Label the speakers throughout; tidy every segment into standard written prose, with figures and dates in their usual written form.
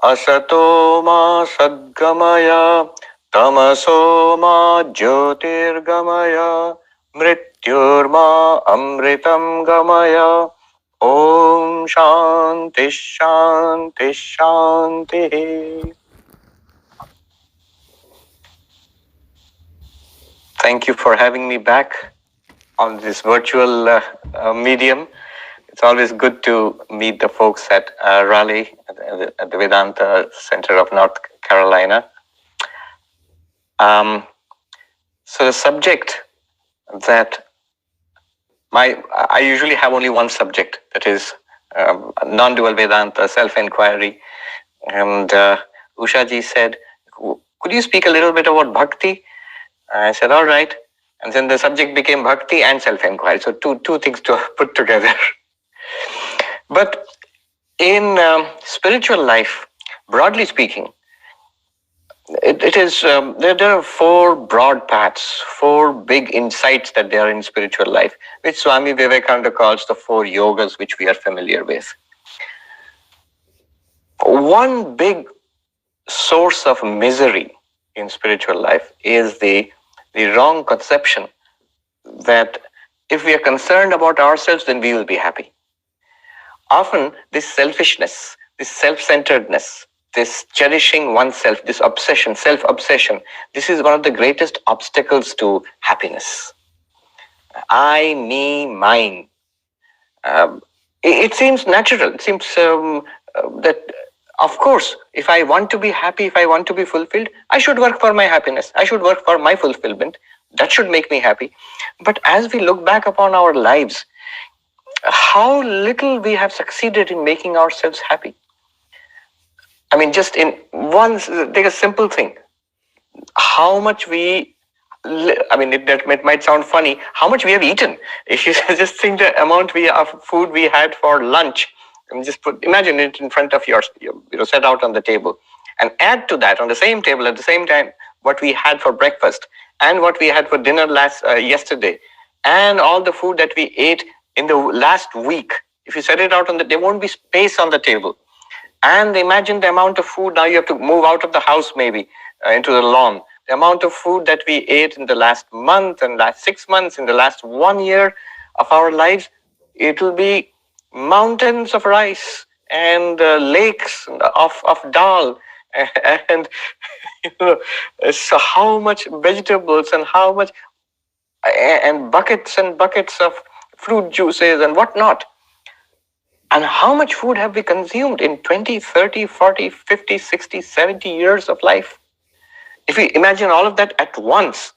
Speaker 1: Asato ma sadgamaya, tamaso ma jyotirgamaya, mrityurma amritam gamaya. Om Shanti Shanti Shanti. Thank you for having me back on this virtual medium. It's always good to meet the folks at Raleigh, at the Vedanta Center of North Carolina. So the subject that I usually have only one subject, that is non-dual Vedanta, self-inquiry. And Ushaji said, could you speak a little bit about Bhakti? I said, all right. And then the subject became Bhakti and self-inquiry. So two things to put together. But in spiritual life, broadly speaking, it is there are four broad paths, four big insights that there are in spiritual life, which Swami Vivekananda calls the four yogas, which we are familiar with. One big source of misery in spiritual life is the wrong conception that if we are concerned about ourselves, then we will be happy. Often this selfishness, this self-centeredness, this cherishing oneself, this obsession, self-obsession, this is one of the greatest obstacles to happiness. I, me, mine. It seems natural. It seems that, of course, if I want to be happy, if I want to be fulfilled, I should work for my happiness. I should work for my fulfillment. That should make me happy. But as we look back upon our lives, how little we have succeeded in making ourselves happy. I mean, just in one, take a simple thing. How much it might sound funny, how much we have eaten. If you just think the amount of food we had for lunch, and just imagine it in front of yours, set out on the table, and add to that on the same table at the same time what we had for breakfast and what we had for dinner yesterday, and all the food that we ate in the last week. If you set it out there won't be space on the table. And imagine the amount of food, now you have to move out of the house maybe into the lawn. The amount of food that we ate in the last month and last 6 months, in the last 1 year of our lives, it will be mountains of rice and lakes of dal and so how much vegetables and how much and buckets of fruit juices and whatnot. And how much food have we consumed in 20, 30, 40, 50, 60, 70 years of life? If we imagine all of that at once,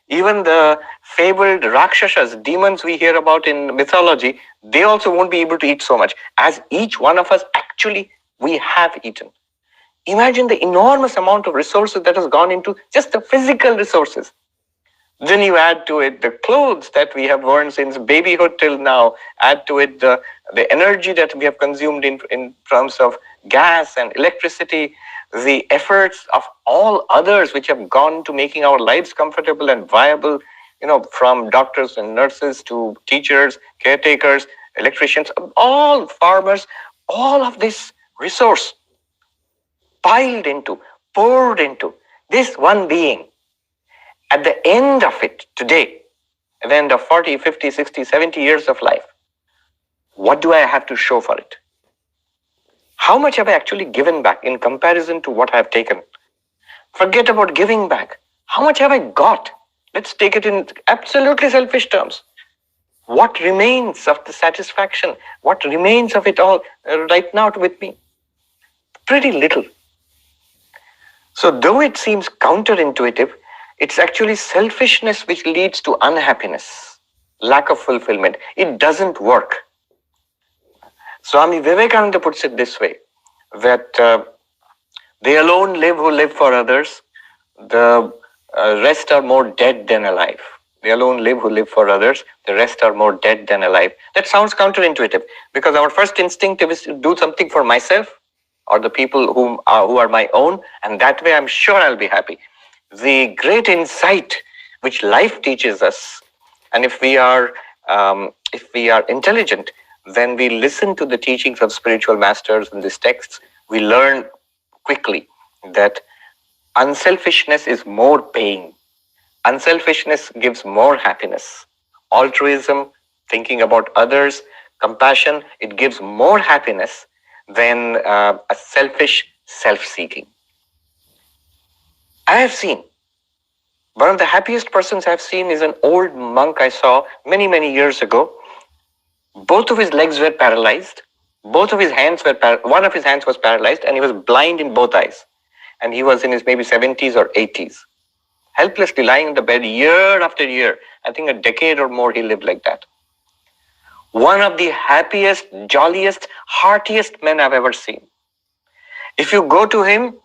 Speaker 1: even the fabled Rakshasas, demons we hear about in mythology, they also won't be able to eat so much as each one of us actually we have eaten. Imagine the enormous amount of resources that has gone into just the physical resources. Then you add to it the clothes that we have worn since babyhood till now, add to it the energy that we have consumed in terms of gas and electricity, the efforts of all others which have gone to making our lives comfortable and viable, from doctors and nurses to teachers, caretakers, electricians, all farmers, all of this resource poured into this one being. At the end of it today, at the end of 40, 50, 60, 70 years of life, what do I have to show for it? How much have I actually given back in comparison to what I have taken? Forget about giving back. How much have I got? Let's take it in absolutely selfish terms. What remains of the satisfaction? What remains of it all right now with me? Pretty little. So though it seems counterintuitive, it's actually selfishness which leads to unhappiness, lack of fulfillment. It doesn't work. Swami Vivekananda puts it this way, that they alone live who live for others. The rest are more dead than alive. They alone live who live for others. The rest are more dead than alive. That sounds counterintuitive because our first instinct is to do something for myself or the people who are my own, and that way I'm sure I'll be happy. The great insight which life teaches us, and if we are intelligent, then we listen to the teachings of spiritual masters in these texts. We learn quickly that unselfishness is more paying. Unselfishness gives more happiness. Altruism, thinking about others, compassion, it gives more happiness than a selfish self-seeking. I have seen, one of the happiest persons I've seen is an old monk I saw many, many years ago. Both of his legs were paralyzed. Both of his hands were, one of his hands was paralyzed, and he was blind in both eyes. And he was in his maybe 70s or 80s. Helplessly lying in the bed year after year. I think a decade or more he lived like that. One of the happiest, jolliest, heartiest men I've ever seen. If you go to him,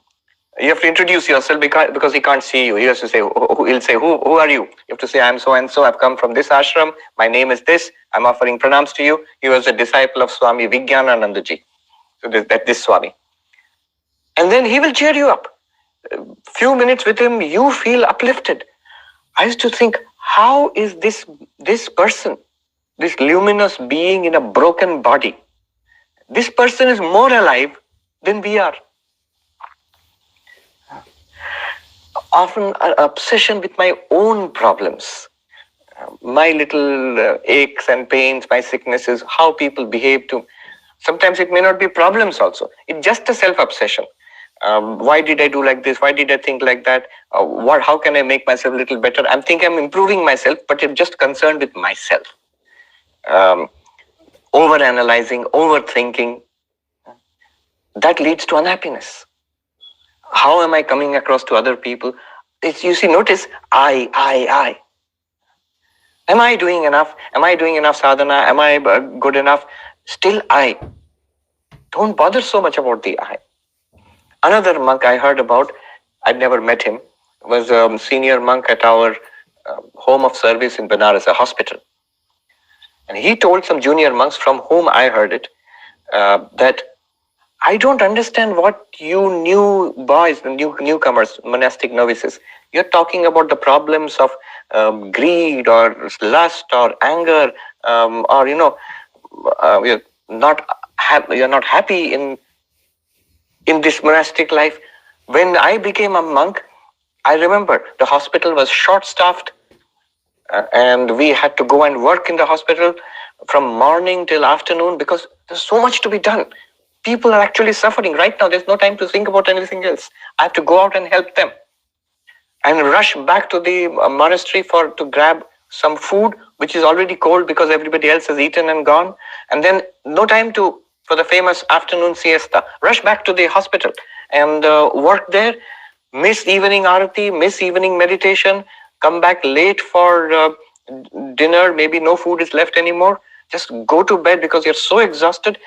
Speaker 1: you have to introduce yourself because he can't see you. He has to say, he'll say, who are you? You have to say, I'm so and so, I've come from this ashram, my name is this, I'm offering pranams to you. He was a disciple of Swami Vijnanananda ji. So this Swami. And then he will cheer you up. Few minutes with him, you feel uplifted. I used to think, how is this person, this luminous being in a broken body, this person is more alive than we are. Often an obsession with my own problems, my little aches and pains, my sicknesses, how people behave to. Sometimes it may not be problems also. It's just a self-obsession. Why did I do like this? Why did I think like that? How can I make myself a little better? I'm improving myself, but I'm just concerned with myself. Over-analyzing, overthinking, that leads to unhappiness. How am I coming across to other people? You see, notice, I. Am I doing enough? Am I doing enough sadhana? Am I good enough? Still I. Don't bother so much about the I. Another monk I heard about, I'd never met him, was a senior monk at our home of service in Benares, a hospital. And he told some junior monks from whom I heard it, that I don't understand what you new boys, the newcomers, monastic novices, you're talking about the problems of greed or lust or anger, or you're not happy in this monastic life. When I became a monk, I remember the hospital was short-staffed, and we had to go and work in the hospital from morning till afternoon because there's so much to be done. People are actually suffering right now. There's no time to think about anything else. I have to go out and help them and rush back to the monastery to grab some food which is already cold because everybody else has eaten and gone, and then no time for the famous afternoon siesta. Rush back to the hospital and work there, miss evening arati, miss evening meditation, come back late for dinner, maybe no food is left anymore. Just go to bed because you're so exhausted,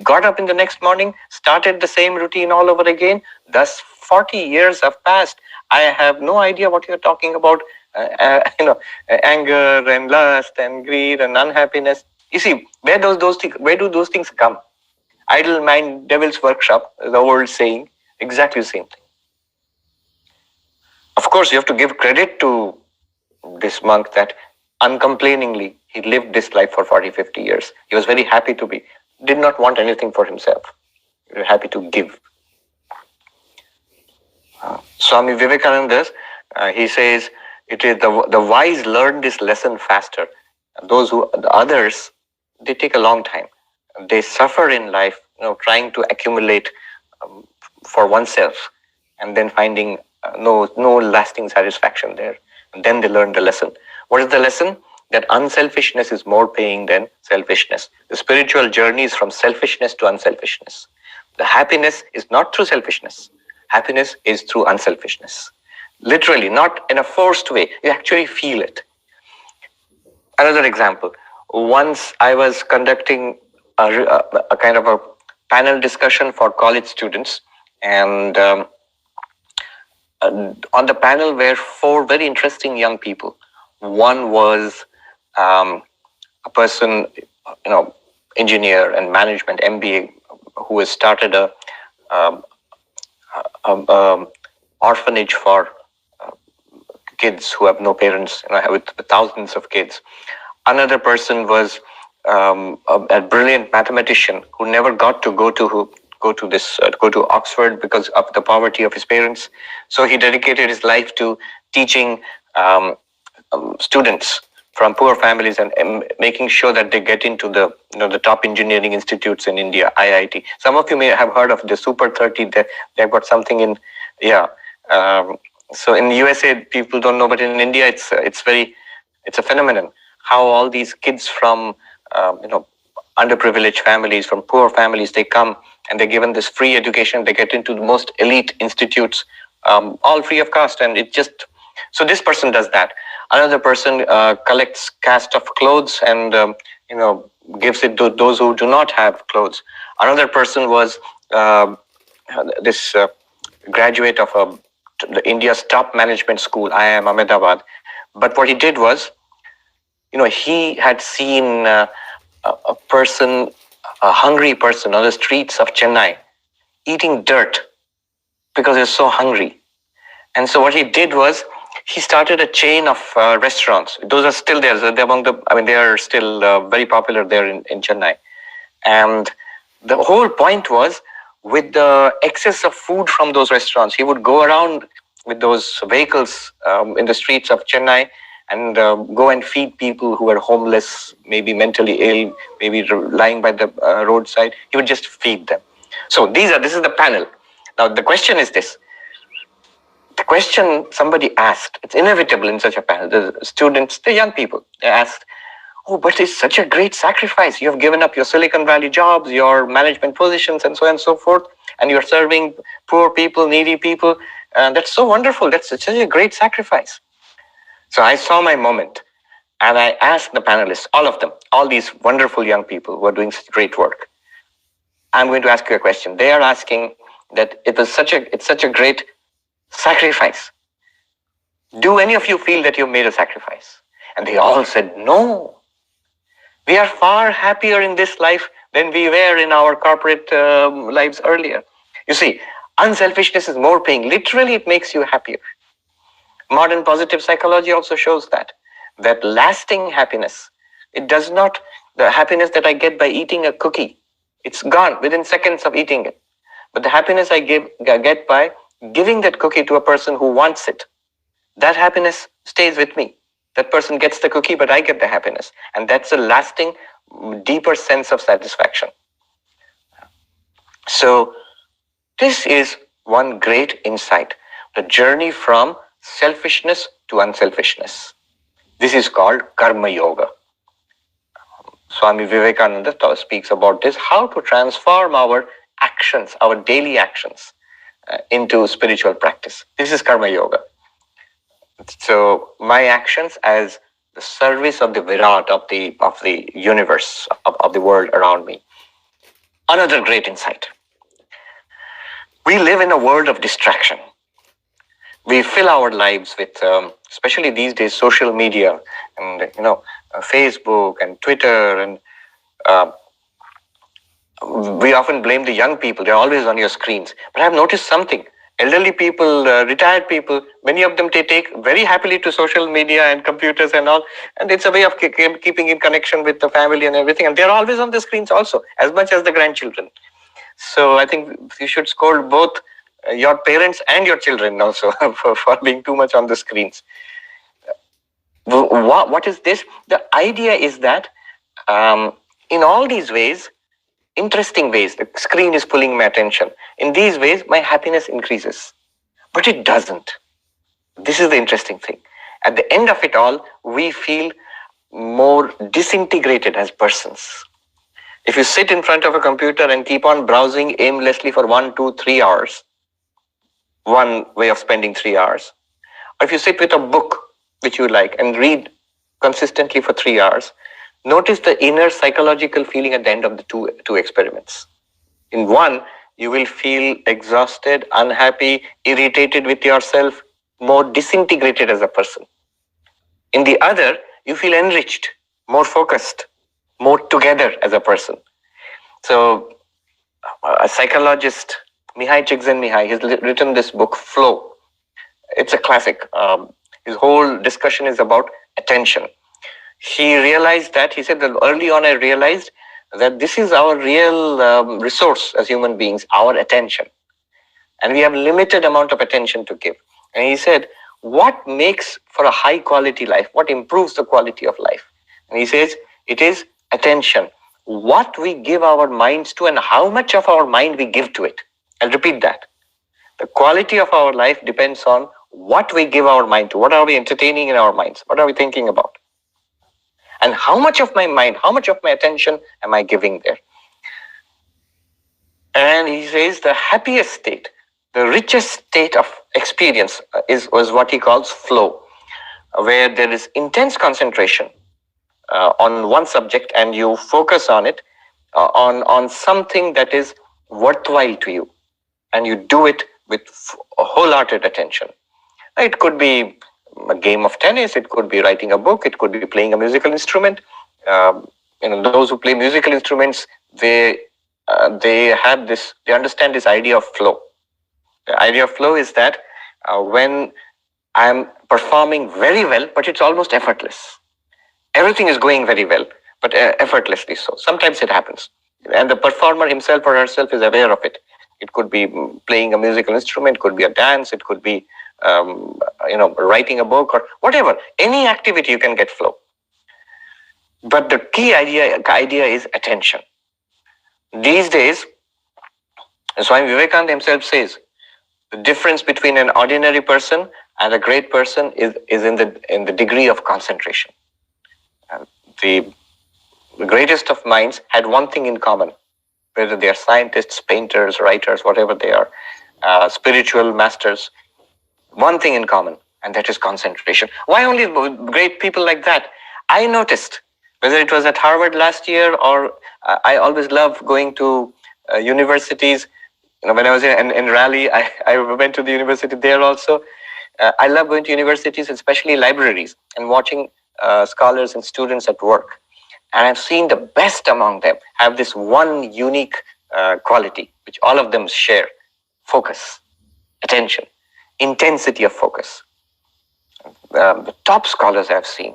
Speaker 1: got up in the next morning, started the same routine all over again. Thus 40 years have passed. I have no idea what you're talking about, anger and lust and greed and unhappiness. You see, where do those things come? Idle mind, devil's workshop, the old saying, exactly the same thing. Of course, you have to give credit to this monk that uncomplainingly he lived this life for 40, 50 years. He was very happy did not want anything for himself. He was happy to give. Swami Vivekananda, he says, it is the wise learn this lesson faster. The others, they take a long time. They suffer in life, trying to accumulate for oneself, and then finding no lasting satisfaction there. And then they learn the lesson. What is the lesson? That unselfishness is more paying than selfishness. The spiritual journey is from selfishness to unselfishness. The happiness is not through selfishness. Happiness is through unselfishness. Literally, not in a forced way. You actually feel it. Another example. Once I was conducting a kind of a panel discussion for college students, and on the panel were 4 very interesting young people. One was a person, engineer and management, MBA, who has started a orphanage for kids who have no parents, with thousands of kids. Another person was a brilliant mathematician who never got to go to go to Oxford because of the poverty of his parents. So he dedicated his life to teaching students from poor families and making sure that they get into the top engineering institutes in India, IIT. Some of you may have heard of the Super 30. They've got something in, yeah. So in USA, people don't know, but in India, it's a phenomenon how all these kids from underprivileged families, from poor families, they come and they're given this free education. They get into the most elite institutes, all free of cost, and so this person does that. Another person collects cast of clothes and gives it to those who do not have clothes. Another person was this graduate of India's top management school, IIM Ahmedabad. But what he did was, he had seen a hungry person on the streets of Chennai eating dirt because he was so hungry. And so what he did was, he started a chain of restaurants. Those are still there. They are still very popular there in Chennai. And the whole point was, with the excess of food from those restaurants, he would go around with those vehicles in the streets of Chennai and go and feed people who were homeless, maybe mentally ill, maybe lying by the roadside. He would just feed them. So this is the panel. Now the question is this. The question somebody asked, it's inevitable in such a panel, the students, the young people, they asked, oh, but it's such a great sacrifice. You have given up your Silicon Valley jobs, your management positions, and so on and so forth, and you're serving poor people, needy people. That's so wonderful. That's such a great sacrifice. So I saw my moment, and I asked the panelists, all of them, all these wonderful young people who are doing such great work. I'm going to ask you a question. They are asking that it's such a great sacrifice. Do any of you feel that you've made a sacrifice? And they all said, no. We are far happier in this life than we were in our corporate lives earlier. You see, unselfishness is more paying. Literally, it makes you happier. Modern positive psychology also shows that lasting happiness, the happiness that I get by eating a cookie, it's gone within seconds of eating it. But the happiness I get by giving that cookie to a person who wants it, that happiness stays with me. That person gets the cookie, but I get the happiness. And that's a lasting, deeper sense of satisfaction. So this is one great insight, the journey from selfishness to unselfishness. This is called Karma Yoga. Swami Vivekananda speaks about this, how to transform our actions, our daily actions, into spiritual practice. This is Karma Yoga. So my actions as the service of the Virat, of the universe, of the world around me. Another great insight. We live in a world of distraction. We fill our lives with, especially these days, social media and Facebook and Twitter, and we often blame the young people. They're always on your screens. But I've noticed something. Elderly people, retired people, many of them they take very happily to social media and computers and all. And it's a way of keeping in connection with the family and everything. And they're always on the screens also, as much as the grandchildren. So I think you should scold both your parents and your children also for being too much on the screens. What is this? The idea is that in all these ways, interesting ways, the screen is pulling my attention. In these ways, my happiness increases. But it doesn't. This is the interesting thing. At the end of it all, we feel more disintegrated as persons. If you sit in front of a computer and keep on browsing aimlessly for 1, 2, 3 hours, one way of spending 3 hours, or if you sit with a book which you like and read consistently for 3 hours, notice the inner psychological feeling at the end of the two experiments. In one, you will feel exhausted, unhappy, irritated with yourself, more disintegrated as a person. In the other, you feel enriched, more focused, more together as a person. So a psychologist, Mihai Csikszentmihalyi, has written this book, Flow. It's a classic. His whole discussion is about attention. He said that early on I realized that this is our real resource as human beings, our attention. And we have limited amount of attention to give. And he said, what makes for a high quality life? What improves the quality of life? And he says, it is attention. What we give our minds to and how much of our mind we give to it. I'll repeat that. The quality of our life depends on what we give our mind to. What are we entertaining in our minds? What are we thinking about? And how much of my mind, how much of my attention am I giving there? And he says the happiest state, the richest state of experience was what he calls flow, where there is intense concentration on one subject and you focus on it, on something that is worthwhile to you, and you do it with a wholehearted attention. It could be a game of tennis, it could be writing a book, it could be playing a musical instrument. Those who play musical instruments, they understand this idea of flow. The idea of flow is that when I'm performing very well, but it's almost effortless. Everything is going very well, but effortlessly so. Sometimes it happens. And the performer himself or herself is aware of it. It could be playing a musical instrument, it could be a dance, it could be writing a book or whatever. Any activity you can get flow. But the key idea is attention. These days, Swami Vivekananda himself says, the difference between an ordinary person and a great person is in the degree of concentration. The greatest of minds had one thing in common, whether they are scientists, painters, writers, whatever they are, spiritual masters, one thing in common, and that is concentration. Why only great people like that? I noticed, whether it was at Harvard last year or I always love going to universities. When I was in Raleigh, I went to the university there also. I love going to universities, especially libraries, and watching scholars and students at work. And I've seen the best among them have this one unique quality, which all of them share: focus, attention, intensity of focus. The top scholars I've seen.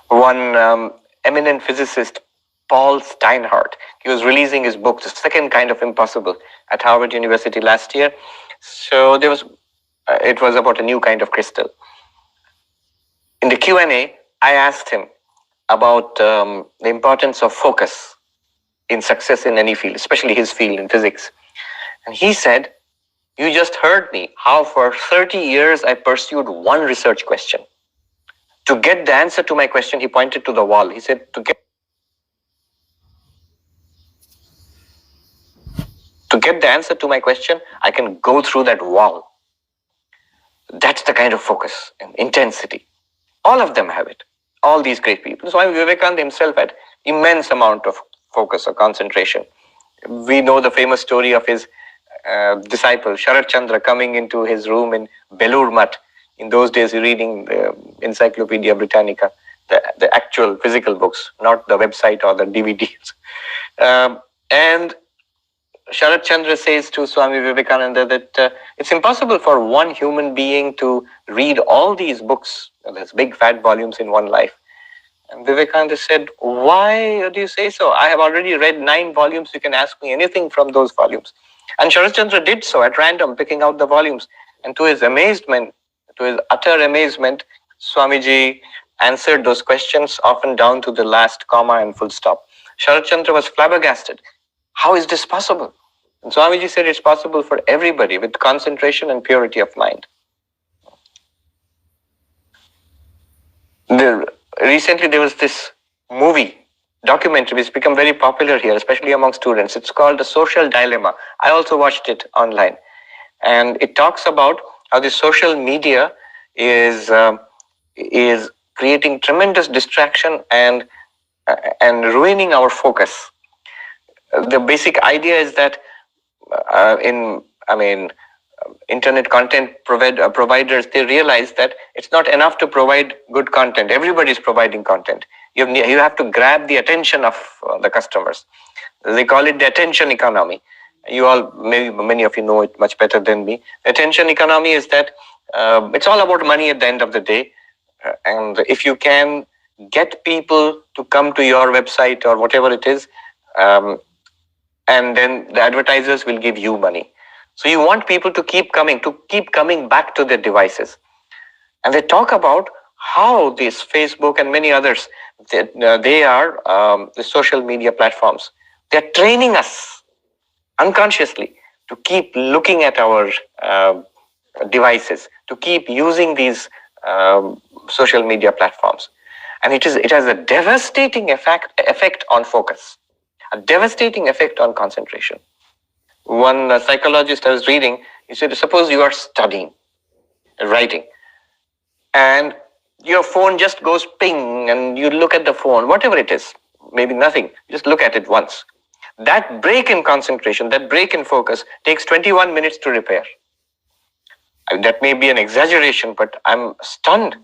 Speaker 1: One eminent physicist, Paul Steinhardt, he was releasing his book, The Second Kind of Impossible, at Harvard University last year. So it was about a new kind of crystal. In the Q&A, I asked him about the importance of focus in success in any field, especially his field in physics. And he said, you just heard me how for 30 years I pursued one research question. To get the answer to my question, he pointed to the wall. He said, to get the answer to my question, I can go through that wall. That's the kind of focus and intensity. All of them have it. All these great people. Swami Vivekananda himself had immense amount of focus or concentration. We know the famous story of his disciple, Sharat Chandra, coming into his room in Belur Mutt. In those days, reading the Encyclopedia Britannica, the actual physical books, not the website or the DVDs. And Sharat Chandra says to Swami Vivekananda that it's impossible for one human being to read all these books, there's big fat volumes in one life. And Vivekananda said, why do you say so? I have already read 9 volumes. You can ask me anything from those volumes. And Sharat Chandra did so at random, picking out the volumes. And to his amazement, to his utter amazement, Swamiji answered those questions, often down to the last comma and full stop. Sharat Chandra was flabbergasted. How is this possible? And Swamiji said it's possible for everybody with concentration and purity of mind. Recently there was this documentary which has become very popular here, especially among students. It's called The Social Dilemma. I also watched it online. And it talks about how the social media is creating tremendous distraction and ruining our focus. The basic idea is that internet content providers, they realize that it's not enough to provide good content. Everybody is providing content. You have to grab the attention of the customers. They call it the attention economy. You all, maybe many of you know it much better than me. Attention economy is that it's all about money at the end of the day. And if you can get people to come to your website or whatever it is, and then the advertisers will give you money. So you want people to keep coming back to their devices. And they talk about how this Facebook and many others, they are the social media platforms. They're training us unconsciously to keep looking at our devices, to keep using these social media platforms. And it has a devastating effect on focus, a devastating effect on concentration. One psychologist I was reading, he said, suppose you are studying, writing, and your phone just goes ping and you look at the phone, whatever it is, maybe nothing, just look at it once. That break in concentration, that break in focus takes 21 minutes to repair. I mean, that may be an exaggeration, but I'm stunned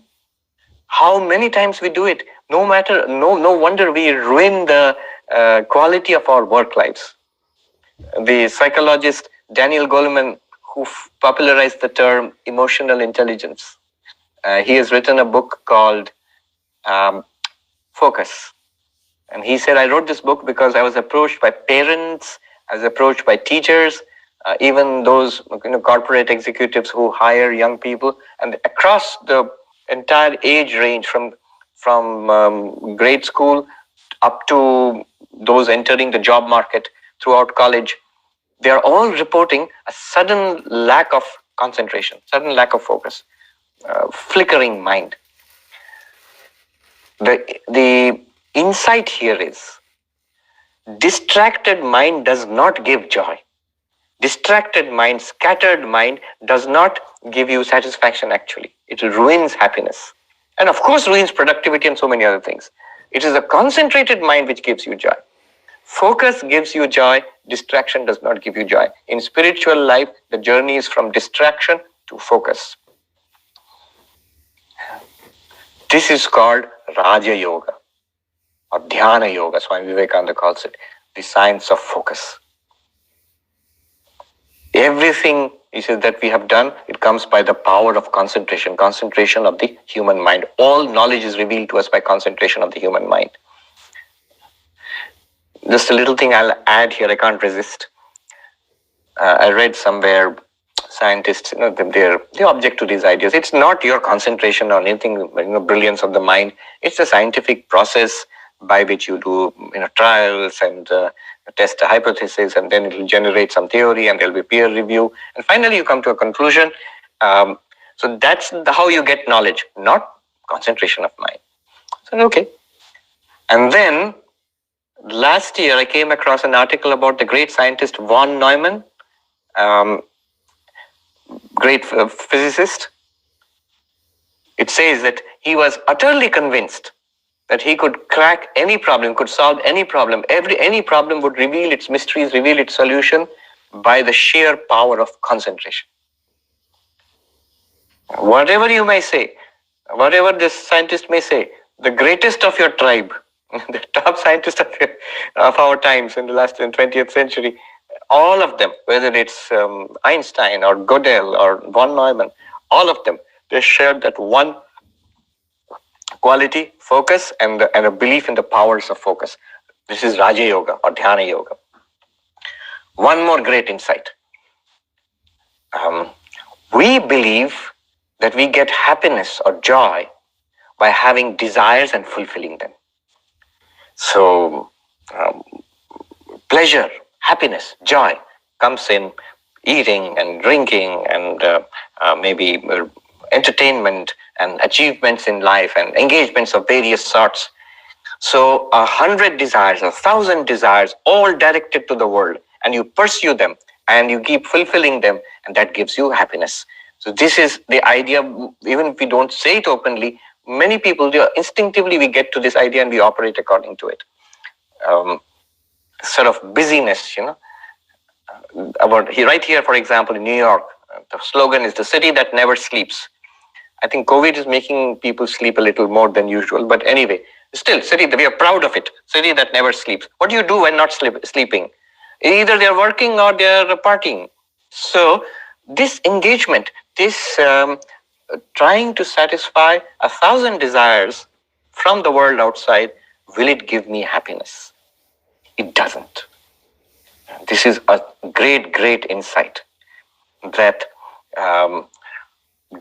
Speaker 1: how many times we do it. No wonder we ruin the quality of our work lives. The psychologist Daniel Goleman, who popularized the term emotional intelligence, he has written a book called Focus. And he said, I wrote this book because I was approached by parents, I was approached by teachers, even those corporate executives who hire young people, and across the entire age range from grade school up to those entering the job market throughout college, they are all reporting a sudden lack of concentration, sudden lack of focus, flickering mind. The insight here is, distracted mind does not give joy. Distracted mind, scattered mind does not give you satisfaction actually. It ruins happiness. And of course ruins productivity and so many other things. It is a concentrated mind which gives you joy. Focus gives you joy, distraction does not give you joy. In spiritual life, the journey is from distraction to focus. This is called Raja Yoga or Dhyana Yoga, Swami Vivekananda calls it, the science of focus. Everything, he says, that we have done, it comes by the power of concentration of the human mind. All knowledge is revealed to us by concentration of the human mind. Just a little thing I'll add here, I can't resist. I read somewhere, scientists, they object to these ideas. It's not your concentration on anything, brilliance of the mind. It's a scientific process by which you do trials and test a hypothesis, and then it will generate some theory, and there'll be peer review, and finally you come to a conclusion. So that's how you get knowledge, not concentration of mind. So okay. And then last year I came across an article about the great scientist von Neumann, great physicist. It says that he was utterly convinced that he could crack any problem, could solve any problem. Any problem would reveal its mysteries, reveal its solution by the sheer power of concentration. Whatever you may say, whatever this scientist may say, the greatest of your tribe, the top scientist of our times in the last 20th century, all of them, whether it's Einstein or Gödel or von Neumann, all of them, they shared that one quality, focus, and a belief in the powers of focus. This is Raja Yoga or Dhyana Yoga. One more great insight. We believe that we get happiness or joy by having desires and fulfilling them. So, pleasure, happiness, joy comes in eating and drinking and maybe entertainment and achievements in life and engagements of various sorts. So 100 desires, 1,000 desires, all directed to the world, and you pursue them and you keep fulfilling them, and that gives you happiness. So this is the idea. Even if we don't say it openly, many people do. Instinctively we get to this idea and we operate according to it. Sort of busyness, right here, for example, in New York, the slogan is the city that never sleeps. I think COVID is making people sleep a little more than usual, but anyway, still, city, we are proud of it. City that never sleeps. What do you do when not sleeping? Either they are working or they are partying. So this engagement, this trying to satisfy 1,000 desires from the world outside, will it give me happiness? It doesn't. This is a great, great insight that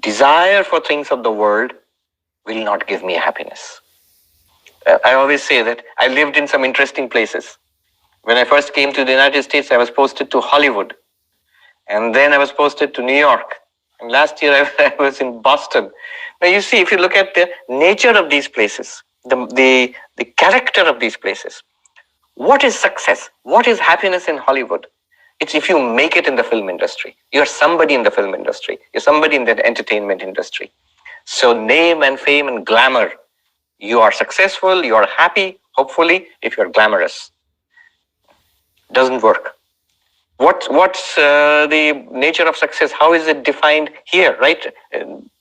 Speaker 1: desire for things of the world will not give me happiness. I always say that I lived in some interesting places. When I first came to the United States, I was posted to Hollywood. And then I was posted to New York. And last year I was in Boston. Now you see, if you look at the nature of these places, the character of these places, what is success? What is happiness in Hollywood? It's if you make it in the film industry. You're somebody in the film industry. You're somebody in the entertainment industry. So name and fame and glamour. You are successful, you are happy, hopefully, if you're glamorous. Doesn't work. What's the nature of success? How is it defined here, right?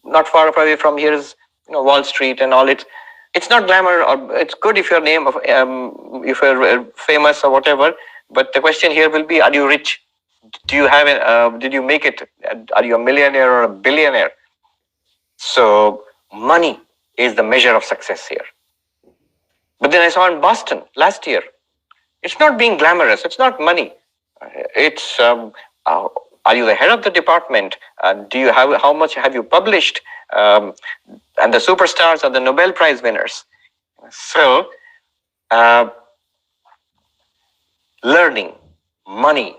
Speaker 1: Not far away from here is Wall Street and all. It's not glamour, or it's good if your name of if you're famous or whatever. But the question here will be: are you rich? Do you have did you make it? Are you a millionaire or a billionaire? So money is the measure of success here. But then I saw in Boston last year, it's not being glamorous. It's not money. It's are you the head of the department? Do you have how much have you published? And the superstars are the Nobel Prize winners. So learning, money,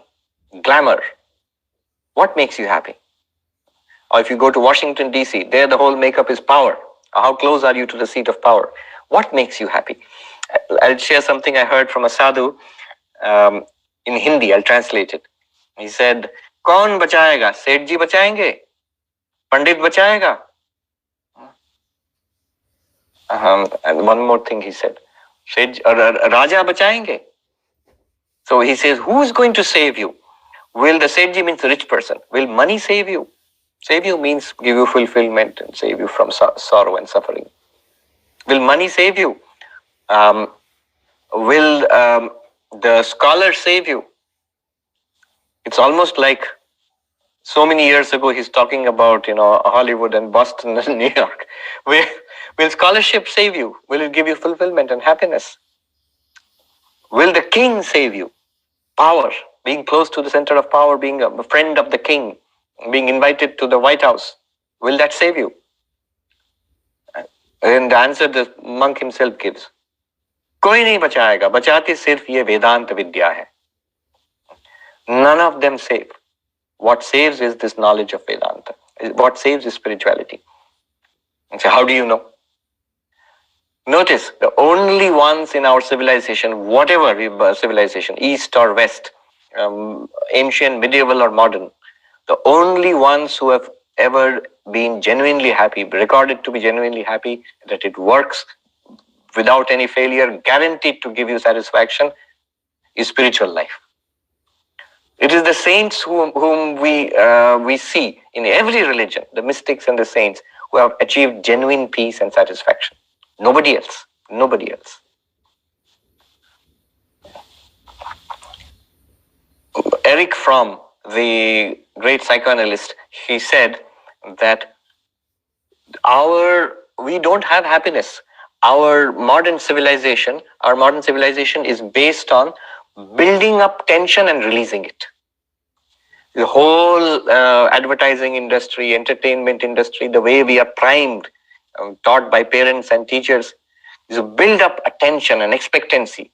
Speaker 1: glamour. What makes you happy? Or if you go to Washington D.C., there the whole makeup is power. How close are you to the seat of power? What makes you happy? I'll share something I heard from a sadhu. In Hindi, I'll translate it. He said, "Kaun bachayega? Seth ji bachayenge? Pandit bachayega?" And one more thing he said, "Raja bachayenge?" So he says, who is going to save you? Will the Seth ji means the rich person? Will money save you? Save you means give you fulfillment and save you from sorrow and suffering. Will money save you? Will the scholar save you? It's almost like so many years ago he's talking about Hollywood and Boston and New York. Will scholarship save you? Will it give you fulfillment and happiness? Will the king save you? Power, being close to the center of power, being a friend of the king, being invited to the White House, will that save you? And the answer the monk himself gives, कोई नहीं बचाएगा, बचाती सिर्फ ये वेदांत विद्या है. None of them save. What saves is this knowledge of Vedanta. What saves is spirituality. And so how do you know? Notice, the only ones in our civilization, whatever civilization, East or West, ancient, medieval or modern, the only ones who have ever been genuinely happy, recorded to be genuinely happy, that it works without any failure, guaranteed to give you satisfaction, is spiritual life. It is the saints whom we see in every religion, the mystics and the saints, who have achieved genuine peace and satisfaction. Nobody else. Nobody else. Erich Fromm, the great psychoanalyst, he said that we don't have happiness. Our modern civilization is based on building up tension and releasing it. The whole advertising industry, entertainment industry, the way we are primed, taught by parents and teachers, is to build up attention and expectancy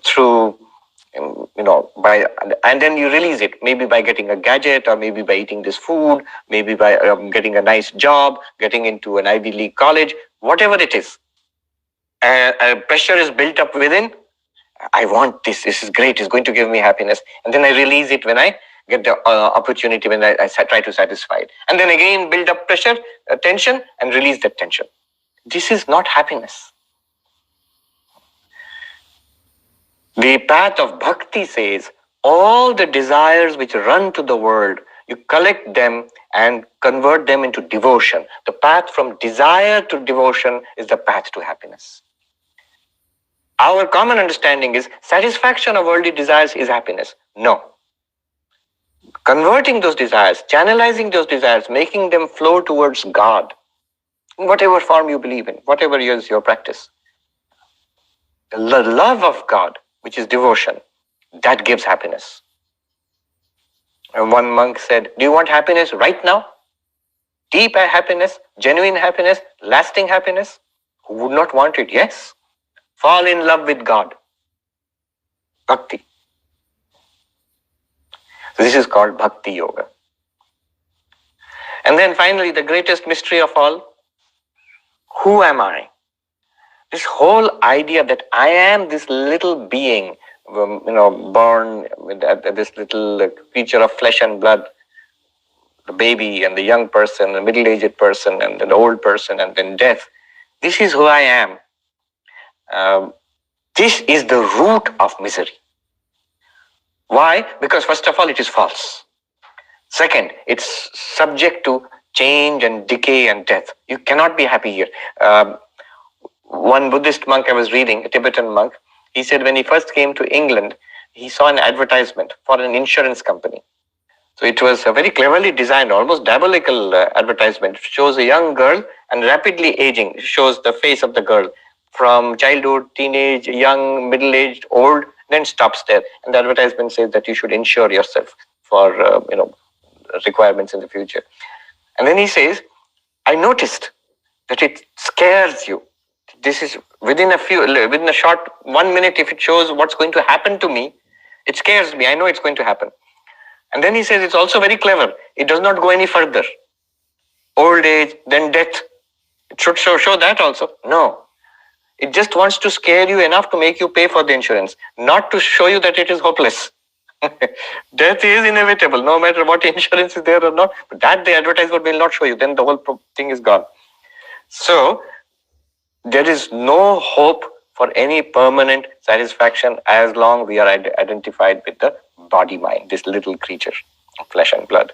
Speaker 1: through, and then you release it, maybe by getting a gadget, or maybe by eating this food, maybe by getting a nice job, getting into an Ivy League college, whatever it is. Pressure is built up within. I want this. This is great. It's going to give me happiness. And then I release it when I get the opportunity, when I try to satisfy it. And then again build up pressure, tension, and release that tension. This is not happiness. The path of Bhakti says, all the desires which run to the world, you collect them and convert them into devotion. The path from desire to devotion is the path to happiness. Our common understanding is satisfaction of worldly desires is happiness. No. Converting those desires, channelizing those desires, making them flow towards God in whatever form you believe in, whatever is your practice. The love of God, which is devotion, that gives happiness. And one monk said, do you want happiness right now? Deep happiness, genuine happiness, lasting happiness? Who would not want it? Yes. Fall in love with God. Bhakti. So this is called Bhakti Yoga. And then finally, the greatest mystery of all, who am I? This whole idea that I am this little being, born with this little creature of flesh and blood, the baby and the young person, the middle-aged person and the old person and then death. This is who I am. This is the root of misery. Why? Because first of all, it is false. Second, it's subject to change and decay and death. You cannot be happy here. One Buddhist monk I was reading, a Tibetan monk, he said when he first came to England, he saw an advertisement for an insurance company. So it was a very cleverly designed, almost diabolical advertisement. It shows a young girl and rapidly aging. It shows the face of the girl from childhood, teenage, young, middle-aged, old, then stops there. And the advertisement says that you should insure yourself for requirements in the future. And then he says, I noticed that it scares you. This is within a short 1 minute, if it shows what's going to happen to me, it scares me. I know it's going to happen. And then he says it's also very clever. It does not go any further. Old age, then death. It should show that also. No. It just wants to scare you enough to make you pay for the insurance, not to show you that it is hopeless. Death is inevitable, no matter what insurance is there or not. But that the advertisement will not show you. Then the whole thing is gone. So, there is no hope for any permanent satisfaction as long we are identified with the body-mind, this little creature of flesh and blood.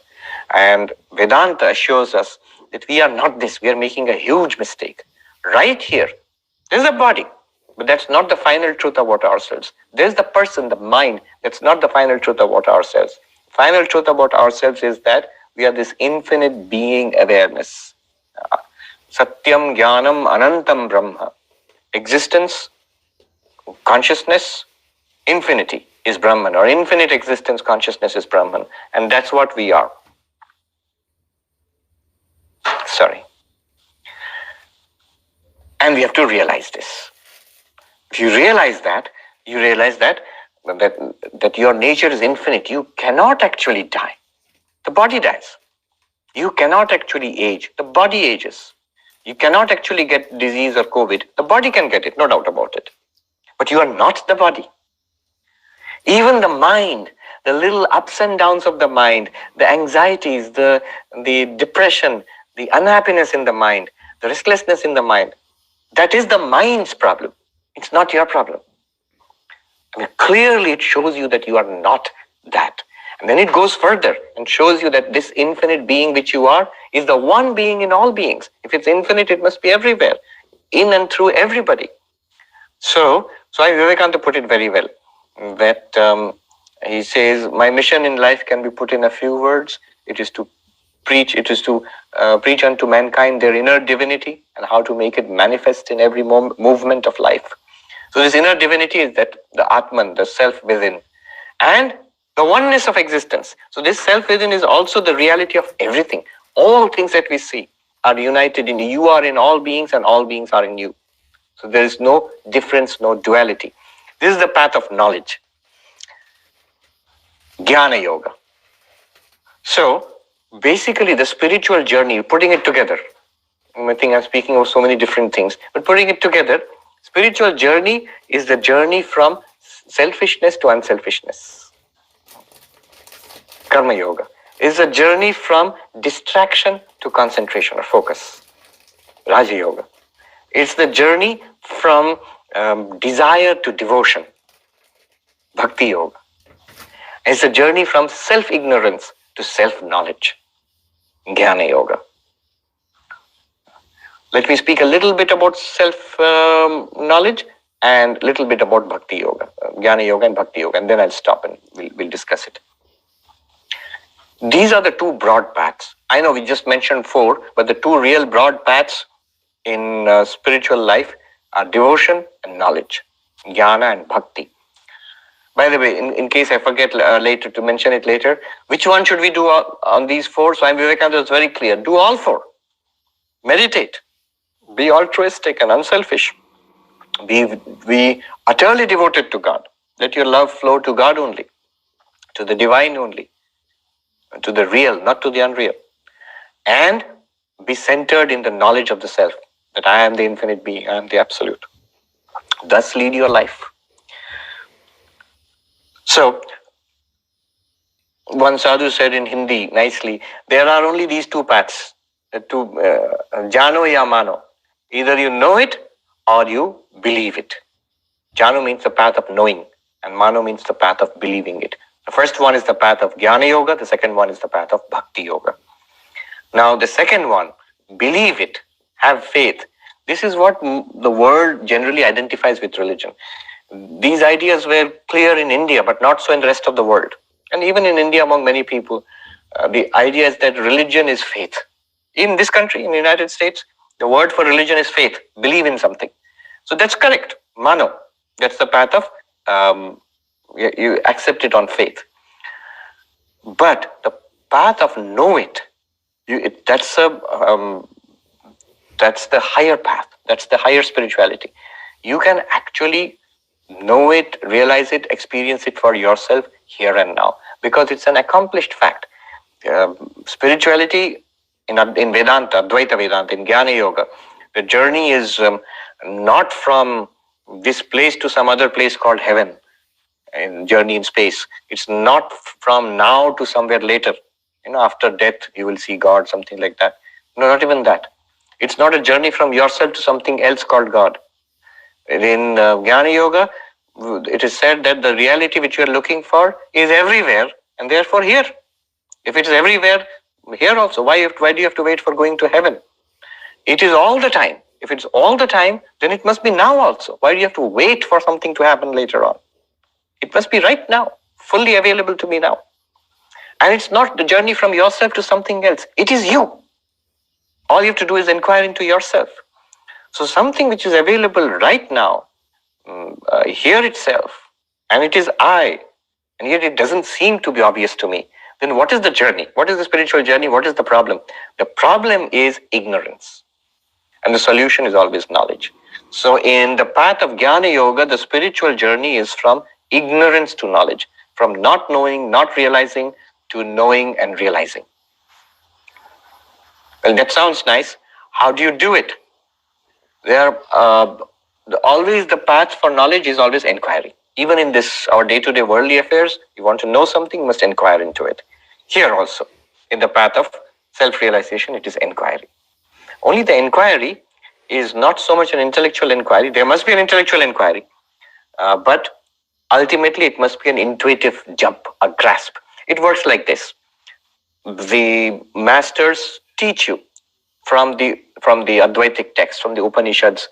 Speaker 1: And Vedanta assures us that we are not this. We are making a huge mistake. Right here, there's a body, but that's not the final truth about ourselves. There's the person, the mind. That's not the final truth about ourselves. Final truth about ourselves is that we are this infinite being awareness. Satyam, Jnanam, Anantam, Brahma. Existence, consciousness, infinity is Brahman, or infinite existence, consciousness is Brahman. And that's what we are. Sorry. And we have to realize this. If you realize that, you realize that your nature is infinite. You cannot actually die. The body dies. You cannot actually age. The body ages. You cannot actually get disease or COVID. The body can get it, no doubt about it. But you are not the body. Even the mind, the little ups and downs of the mind, the anxieties, the depression, the unhappiness in the mind, the restlessness in the mind, that is the mind's problem. It's not your problem. I mean, clearly it shows you that you are not that. And then it goes further and shows you that this infinite being which you are is the one being in all beings. If it's infinite, it must be everywhere, in and through everybody. So Swami Vivekananda put it very well, that he says, my mission in life can be put in a few words. It is to preach unto mankind their inner divinity and how to make it manifest in every movement of life. So this inner divinity is that the Atman, the self within, and the oneness of existence. So this self within is also the reality of everything. All things that we see are united in you. You are in all beings and all beings are in you. So there is no difference, no duality. This is the path of knowledge. Jnana Yoga. So basically the spiritual journey, putting it together. I think I'm speaking of so many different things, but putting it together, spiritual journey is the journey from selfishness to unselfishness. Karma Yoga is a journey from distraction to concentration or focus. Raja Yoga. It's the journey from desire to devotion. Bhakti Yoga. It's a journey from self-ignorance to self-knowledge. Jnana Yoga. Let me speak a little bit about self-knowledge and a little bit about Bhakti Yoga. Jnana Yoga and Bhakti Yoga, and then I'll stop and we'll discuss it. These are the two broad paths. I know we just mentioned four, but the two real broad paths in spiritual life are devotion and knowledge, Jnana and Bhakti. By the way, in case I forget later to mention it later, which one should we do on these four? Swami Vivekananda was very clear. Do all four. Meditate. Be altruistic and unselfish. Be utterly devoted to God. Let your love flow to God only, to the divine only, to the real, not to the unreal. And be centered in the knowledge of the self, that I am the infinite being, I am the absolute. Thus lead your life. So, one sadhu said in Hindi nicely, there are only these two paths, jano ya mano. Either you know it or you believe it. Jano means the path of knowing, and mano means the path of believing it. The first one is the path of Jnana Yoga, the second one is the path of Bhakti Yoga. Now the second one, believe it, have faith. This is what the world generally identifies with religion. These ideas were clear in India, but not so in the rest of the world. And even in India, among many people, the idea is that religion is faith. In this country, in the United States, the word for religion is faith, believe in something. So that's correct, mano. That's the path of, you accept it on faith. But the path of know it, that's the higher path. That's the higher spirituality. You can actually know it, realize it, experience it for yourself here and now, because it's an accomplished fact. Spirituality in Vedanta, Advaita Vedanta, in Jnana Yoga, the journey is not from this place to some other place called heaven, in journey in space. It's not from now to somewhere later. After death, you will see God, something like that. No, not even that. It's not a journey from yourself to something else called God. In Jnana Yoga, it is said that the reality which you are looking for is everywhere, and therefore here. If it is everywhere, here also, why do you have to wait for going to heaven? It is all the time. If it's all the time, then it must be now also. Why do you have to wait for something to happen later on? It must be right now, fully available to me now. And it's not the journey from yourself to something else. It is you. All you have to do is inquire into yourself. So something which is available right now, here itself, and it is I, and yet it doesn't seem to be obvious to me, then what is the journey? What is the spiritual journey? What is the problem? The problem is ignorance. And the solution is always knowledge. So in the path of Jnana Yoga, the spiritual journey is from ignorance to knowledge, from not knowing, not realizing, to knowing and realizing. Well, that sounds nice. How do you do it? Always the path for knowledge is always inquiry. Even in this, our day-to-day worldly affairs, you want to know something, you must inquire into it. Here also, in the path of self-realization, it is inquiry. Only the inquiry is not so much an intellectual inquiry. There must be an intellectual inquiry, but ultimately it must be an intuitive jump, a grasp. It works like this. The masters teach you from the Advaitic text, from the Upanishads,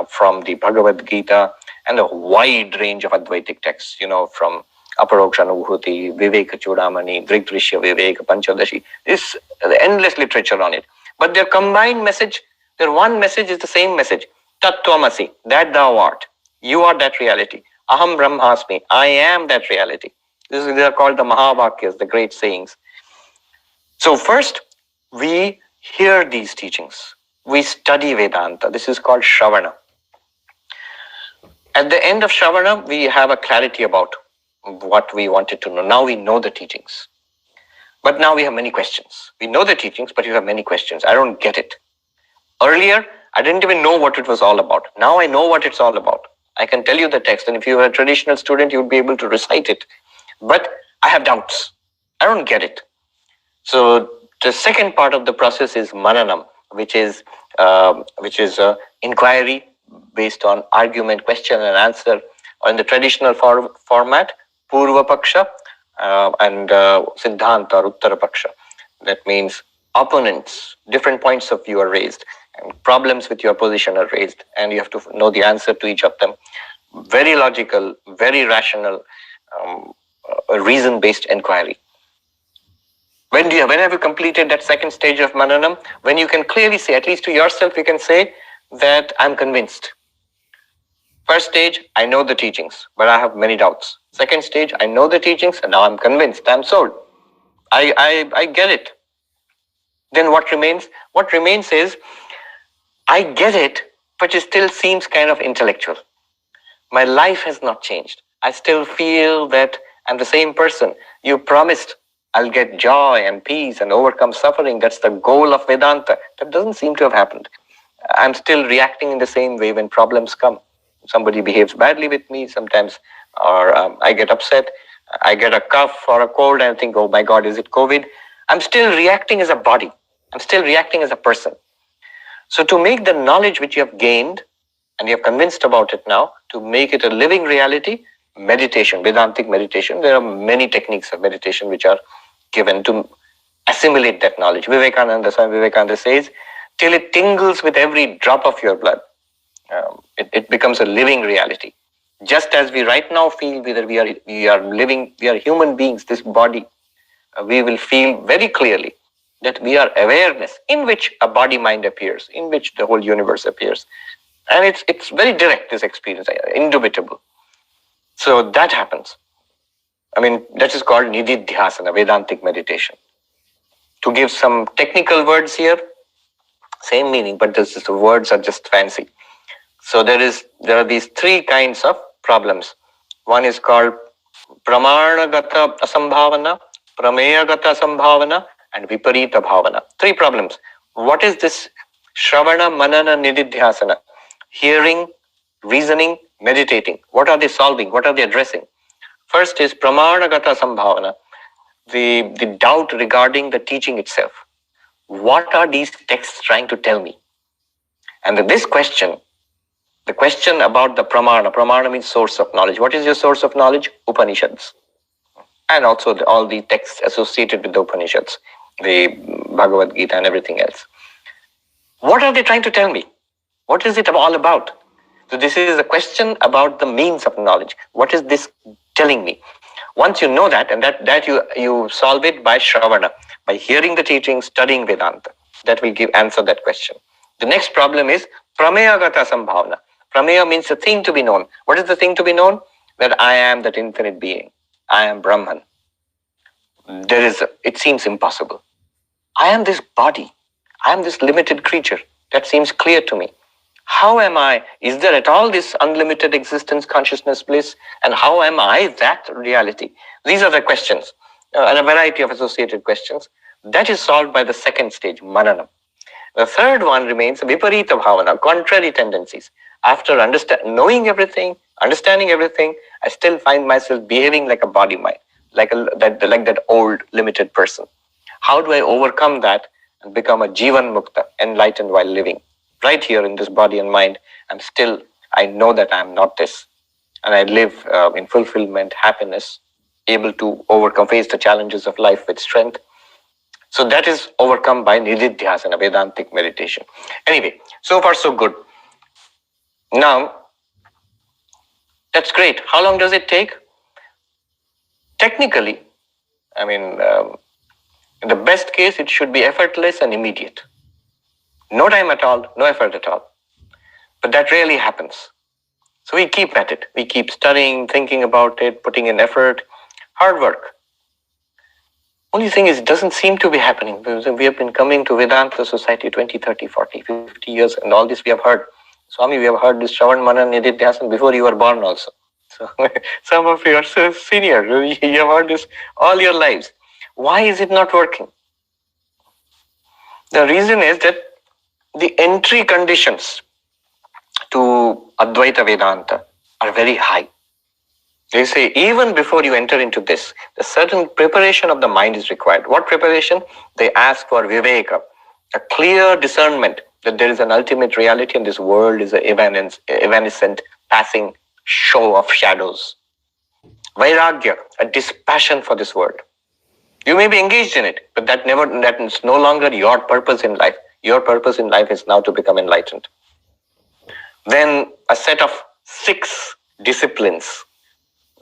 Speaker 1: from the Bhagavad Gita, and a wide range of Advaitic texts, from Aparoksha Anubhuti, Viveka Chudamani, Drigdrishya Viveka, Panchadashi. There's endless literature on it. But their combined message, their one message is the same message. Tat Tvamasi, that thou art. You are that reality. Aham Brahmasmi, I am that reality. They are called the Mahavakyas, the great sayings. So first, we hear these teachings. We study Vedanta. This is called Shravana. At the end of Shravana, we have a clarity about what we wanted to know. Now we know the teachings. But now we have many questions. We know the teachings, but you have many questions. I don't get it. Earlier, I didn't even know what it was all about. Now I know what it's all about. I can tell you the text, and if you were a traditional student, you would be able to recite it. But I have doubts. I don't get it. So the second part of the process is mananam, which is inquiry based on argument, question and answer. Or in the traditional format, Purva Paksha and Siddhanta or Uttara Paksha. That means opponents, different points of view are raised, and problems with your position are raised, and you have to know the answer to each of them. Very logical, very rational, reason-based inquiry. When have you completed that second stage of mananam? When you can clearly say, at least to yourself, you can say, that I'm convinced. First stage, I know the teachings, but I have many doubts. Second stage, I know the teachings and now I'm convinced, I'm sold. I get it. Then what remains? What remains is, I get it, but it still seems kind of intellectual. My life has not changed. I still feel that I'm the same person. You promised I'll get joy and peace and overcome suffering. That's the goal of Vedanta. That doesn't seem to have happened. I'm still reacting in the same way when problems come. Somebody behaves badly with me sometimes, or I get upset. I get a cough or a cold and I think, oh my God, is it COVID? I'm still reacting as a body. I'm still reacting as a person. So to make the knowledge which you have gained, and you're convinced about it now, to make it a living reality, meditation, Vedantic meditation, there are many techniques of meditation which are given to assimilate that knowledge. Swami Vivekananda says, till it tingles with every drop of your blood, it becomes a living reality. Just as we right now feel whether we are living, we are human beings, this body, we will feel very clearly that we are awareness in which a body-mind appears, in which the whole universe appears. And it's very direct, this experience, indubitable. So that happens. I mean, that is called Nididhyasana, Vedantic meditation. To give some technical words here, same meaning, but the words are just fancy. So there are these three kinds of problems. One is called Pramanagata Asambhavana, Prameyagata Asambhavana, and Viparita Bhavana. Three problems. What is this Shravana, Manana, Nididhyasana? Hearing, reasoning, meditating. What are they solving? What are they addressing? First is Pramanagata Asambhavana, the doubt regarding the teaching itself. What are these texts trying to tell me? And this question, the question about the pramana means source of knowledge. What is your source of knowledge? Upanishads. And also all the texts associated with the Upanishads, the Bhagavad Gita and everything else. What are they trying to tell me? What is it all about? So this is a question about the means of knowledge. What is this telling me? Once you know that, and that you solve it by Shravana, by hearing the teaching, studying Vedanta. That will answer that question. The next problem is Prameyagata Sambhavana. Prameya means the thing to be known. What is the thing to be known? That I am that infinite being. I am Brahman. It seems impossible. I am this body. I am this limited creature. That seems clear to me. How am I? Is there at all this unlimited existence, consciousness, bliss? And how am I that reality? These are the questions, and a variety of associated questions. That is solved by the second stage, Mananam. The third one remains Viparita Bhavana, contrary tendencies. After knowing everything, understanding everything, I still find myself behaving like a body mind, like that old limited person. How do I overcome that and become a Jivan Mukta, enlightened while living? Right here in this body and mind, I know that I am not this. And I live in fulfillment, happiness, able to face the challenges of life with strength. So that is overcome by Nididhyasana, Vedantic meditation. Anyway, so far so good. Now, that's great. How long does it take? Technically, in the best case, it should be effortless and immediate. No time at all, no effort at all. But that rarely happens. So we keep at it. We keep studying, thinking about it, putting in effort, hard work. Only thing is, it doesn't seem to be happening. We have been coming to Vedanta Society 20, 30, 40, 50 years, and all this we have heard. Swami, we have heard this Shravan, Manan, Nididhyasana before you were born also. So some of you are so senior. You have heard this all your lives. Why is it not working? The reason is that the entry conditions to Advaita Vedanta are very high. They say even before you enter into this, a certain preparation of the mind is required. What preparation? They ask for Viveka, a clear discernment that there is an ultimate reality and this world is an evanescent, passing show of shadows. Vairagya, a dispassion for this world. You may be engaged in it, but that is no longer your purpose in life. Your purpose in life is now to become enlightened. Then a set of 6 disciplines.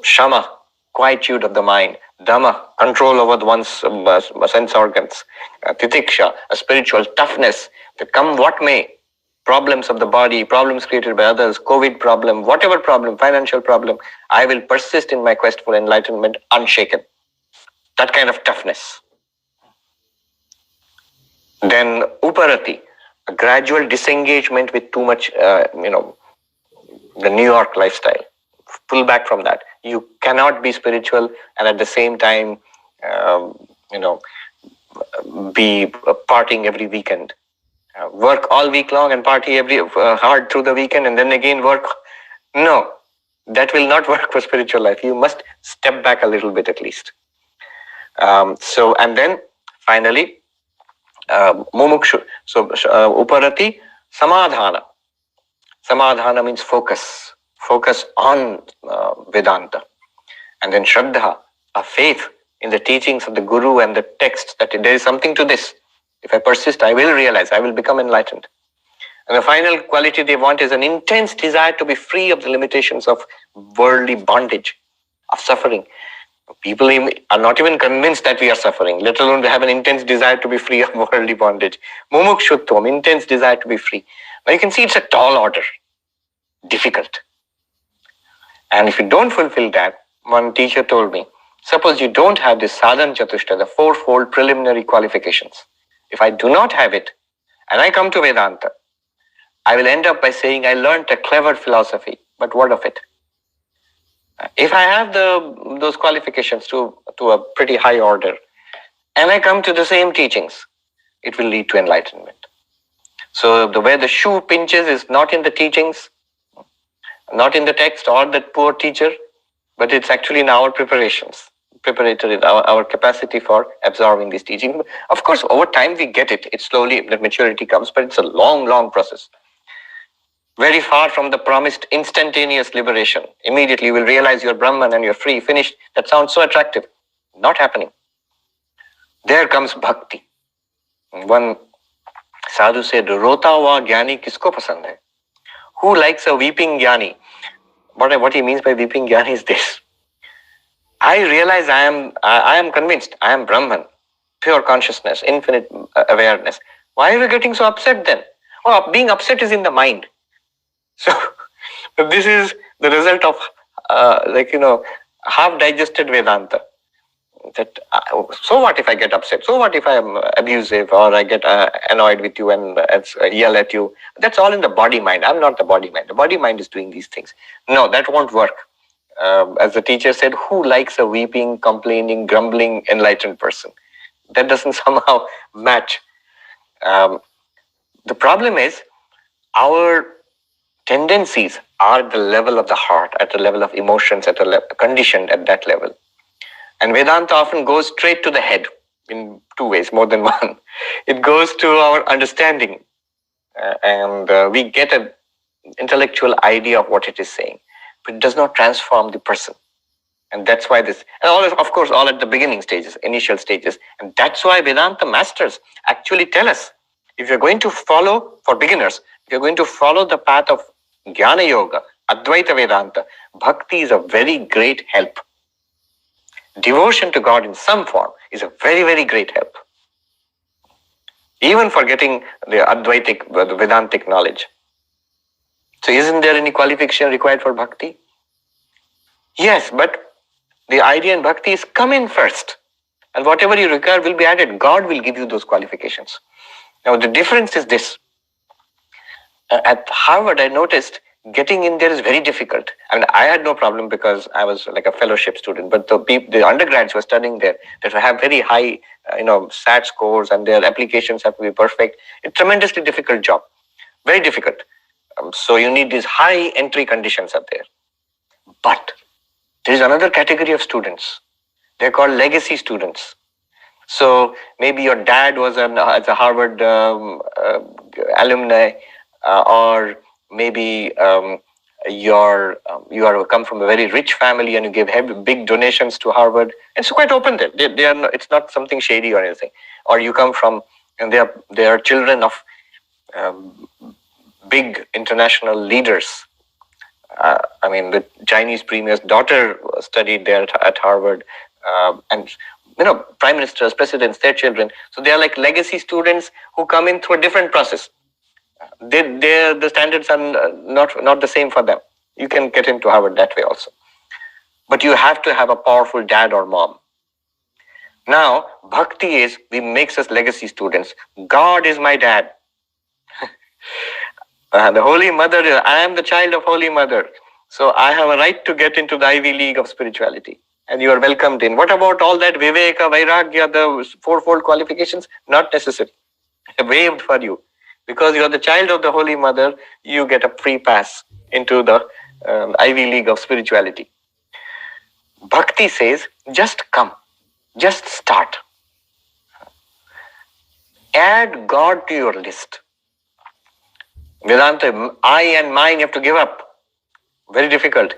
Speaker 1: Shama, quietude of the mind. Dhamma, control over one's sense organs. Titiksha, a spiritual toughness, to come what may. problems of the body, problems created by others, COVID problem, whatever problem, financial problem, I will persist in my quest for enlightenment unshaken. That kind of toughness. Then uparati, a gradual disengagement with too much, the New York lifestyle. Pull back from that. You cannot be spiritual and at the same time, be partying every weekend. Work all week long and party every hard through the weekend and then again work. No, that will not work for spiritual life. You must step back a little bit at least. And then finally, mumukshu. So uparati, samadhana. Samadhana means focus. Focus on Vedanta. And then shraddha, a faith in the teachings of the Guru and the texts that there is something to this. If I persist, I will realize, I will become enlightened. And the final quality they want is an intense desire to be free of the limitations of worldly bondage, of suffering. People are not even convinced that we are suffering, let alone they have an intense desire to be free of worldly bondage. Mumukshutvam, intense desire to be free. Now you can see it's a tall order, difficult. And if you don't fulfill that, one teacher told me, suppose you don't have this sadhan chatushta, the fourfold preliminary qualifications. If I do not have it, and I come to Vedanta, I will end up by saying I learned a clever philosophy, but what of it? If I have those qualifications to a pretty high order, and I come to the same teachings, it will lead to enlightenment. So the way the shoe pinches is not in the teachings, not in the text or that poor teacher, but it's actually in our preparations. Preparatory, our capacity for absorbing these teachings. Of course, over time we get it. It's slowly that maturity comes, but it's a long, long process. Very far from the promised instantaneous liberation. Immediately you will realize you're Brahman and you're free, finished. That sounds so attractive. Not happening. There comes bhakti. One sadhu said, "Rota hua jnani kisko pasand hai?" Who likes a weeping jnani? What he means by weeping jnani is this. I realize I am convinced I am Brahman, pure consciousness, infinite awareness. Why are you getting so upset then? Well, being upset is in the mind. So this is the result of half digested Vedanta. That so what if I get upset? So what if I am abusive or I get annoyed with you and yell at you? That's all in the body mind. I'm not the body mind. The body mind is doing these things. No, that won't work. As the teacher said, who likes a weeping, complaining, grumbling, enlightened person? That doesn't somehow match. The problem is our tendencies are at the level of the heart, at the level of emotions, conditioned at that level. And Vedanta often goes straight to the head in two ways, more than one. It goes to our understanding and we get an intellectual idea of what it is saying. But it does not transform the person. And that's why this, and all of course, all at the beginning stages, initial stages. And that's why Vedanta masters actually tell us, if you're going to follow, for beginners, if you're going to follow the path of Jnana Yoga, Advaita Vedanta, Bhakti is a very great help. Devotion to God in some form is a very, very great help. Even for getting the Advaitic, the Vedantic knowledge. So isn't there any qualification required for bhakti? Yes, but the idea in bhakti is come in first. And whatever you require will be added. God will give you those qualifications. Now the difference is this. At Harvard, I noticed getting in there is very difficult. I mean, I had no problem because I was like a fellowship student, but the undergrads who are studying there, that have very high, SAT scores and their applications have to be perfect. It's a tremendously difficult job. Very difficult. So you need these high entry conditions up there. But there is another category of students. They're called legacy students. So maybe your dad was as a Harvard alumni, or maybe you are come from a very rich family and you give big donations to Harvard. It's quite open there. They are. It's not something shady or anything. Or you come from, and they are children of big international leaders. The Chinese premier's daughter studied there at Harvard, and prime ministers, presidents, their children. So they are like legacy students who come in through a different process. The standards are not the same for them. You can get into Harvard that way also. But you have to have a powerful dad or mom. Now, bhakti we makes us legacy students. God is my dad. The Holy Mother, I am the child of Holy Mother. So I have a right to get into the Ivy League of spirituality. And you are welcomed in. What about all that Viveka, Vairagya, the fourfold qualifications? Not necessary. Waived for you. Because you are the child of the Holy Mother, you get a free pass into the Ivy League of spirituality. Bhakti says, just come. Just start. Add God to your list. Vedanta, I and mine you have to give up. Very difficult.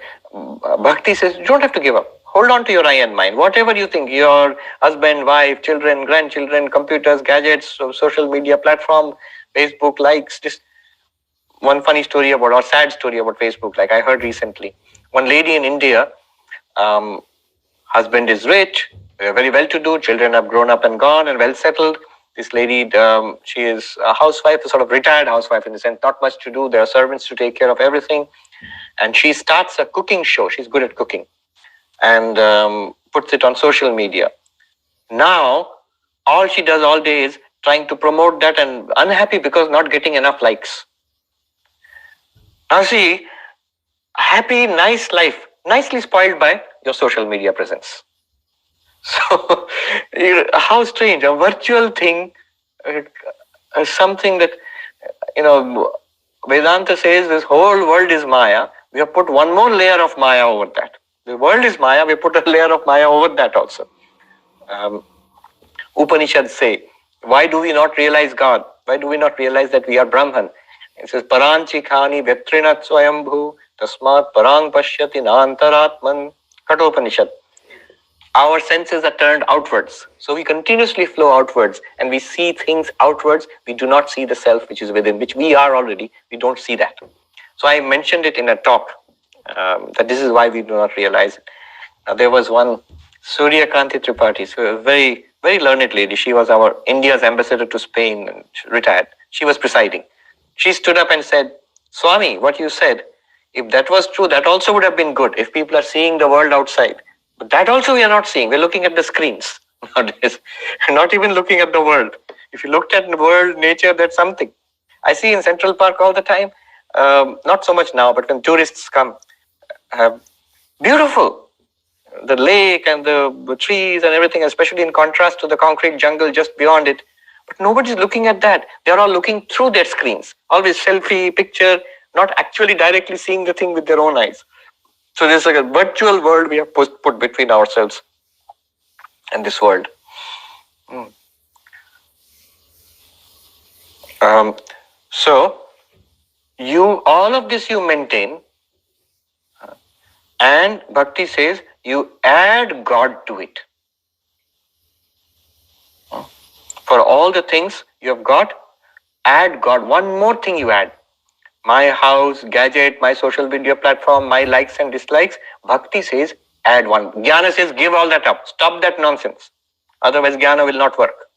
Speaker 1: Bhakti says, you don't have to give up. Hold on to your I and mine. Whatever you think, your husband, wife, children, grandchildren, computers, gadgets, social media platform, Facebook likes. This one funny story about, or sad story about Facebook, like I heard recently. One lady in India, husband is rich, very well-to-do, children have grown up and gone and well settled. This lady, she is a housewife, a sort of retired housewife in the sense, not much to do. There are servants to take care of everything. And she starts a cooking show. She's good at cooking. And puts it on social media. Now, all she does all day is trying to promote that and unhappy because not getting enough likes. Now see, happy, nice life, nicely spoiled by your social media presence. So, how strange, a virtual thing, something that, Vedanta says this whole world is Maya. We have put one more layer of Maya over that. The world is Maya, we put a layer of Maya over that also. Upanishads say, why do we not realize God? Why do we not realize that we are Brahman? It says, Paranchi khani vetrinat swayambhu tasmat parang pashyati nantaratman. Kathopanishad. Our senses are turned outwards. So we continuously flow outwards and we see things outwards. We do not see the self which is within, which we are already. We don't see that. So I mentioned it in a talk that this is why we do not realize it. Now, there was one Surya Kanti Tripathi, so a very, very learned lady. She was our India's ambassador to Spain and retired. She was presiding. She stood up and said, Swami, what you said, if that was true, that also would have been good if people are seeing the world outside. But that also we are not seeing. We're looking at the screens nowadays, not even looking at the world. If you looked at the world, nature, that's something. I see in Central Park all the time, not so much now, but when tourists come, beautiful. The lake and the trees and everything, especially in contrast to the concrete jungle just beyond it. But nobody's looking at that. They're all looking through their screens. Always selfie, picture, not actually directly seeing the thing with their own eyes. So there's like a virtual world we have put between ourselves and this world. So all of this you maintain, and Bhakti says you add God to it. For all the things you have got, add God. One more thing you add. My house, gadget, my social media platform, my likes and dislikes. Bhakti says, add one. Jnana says, give all that up. Stop that nonsense. Otherwise, Jnana will not work.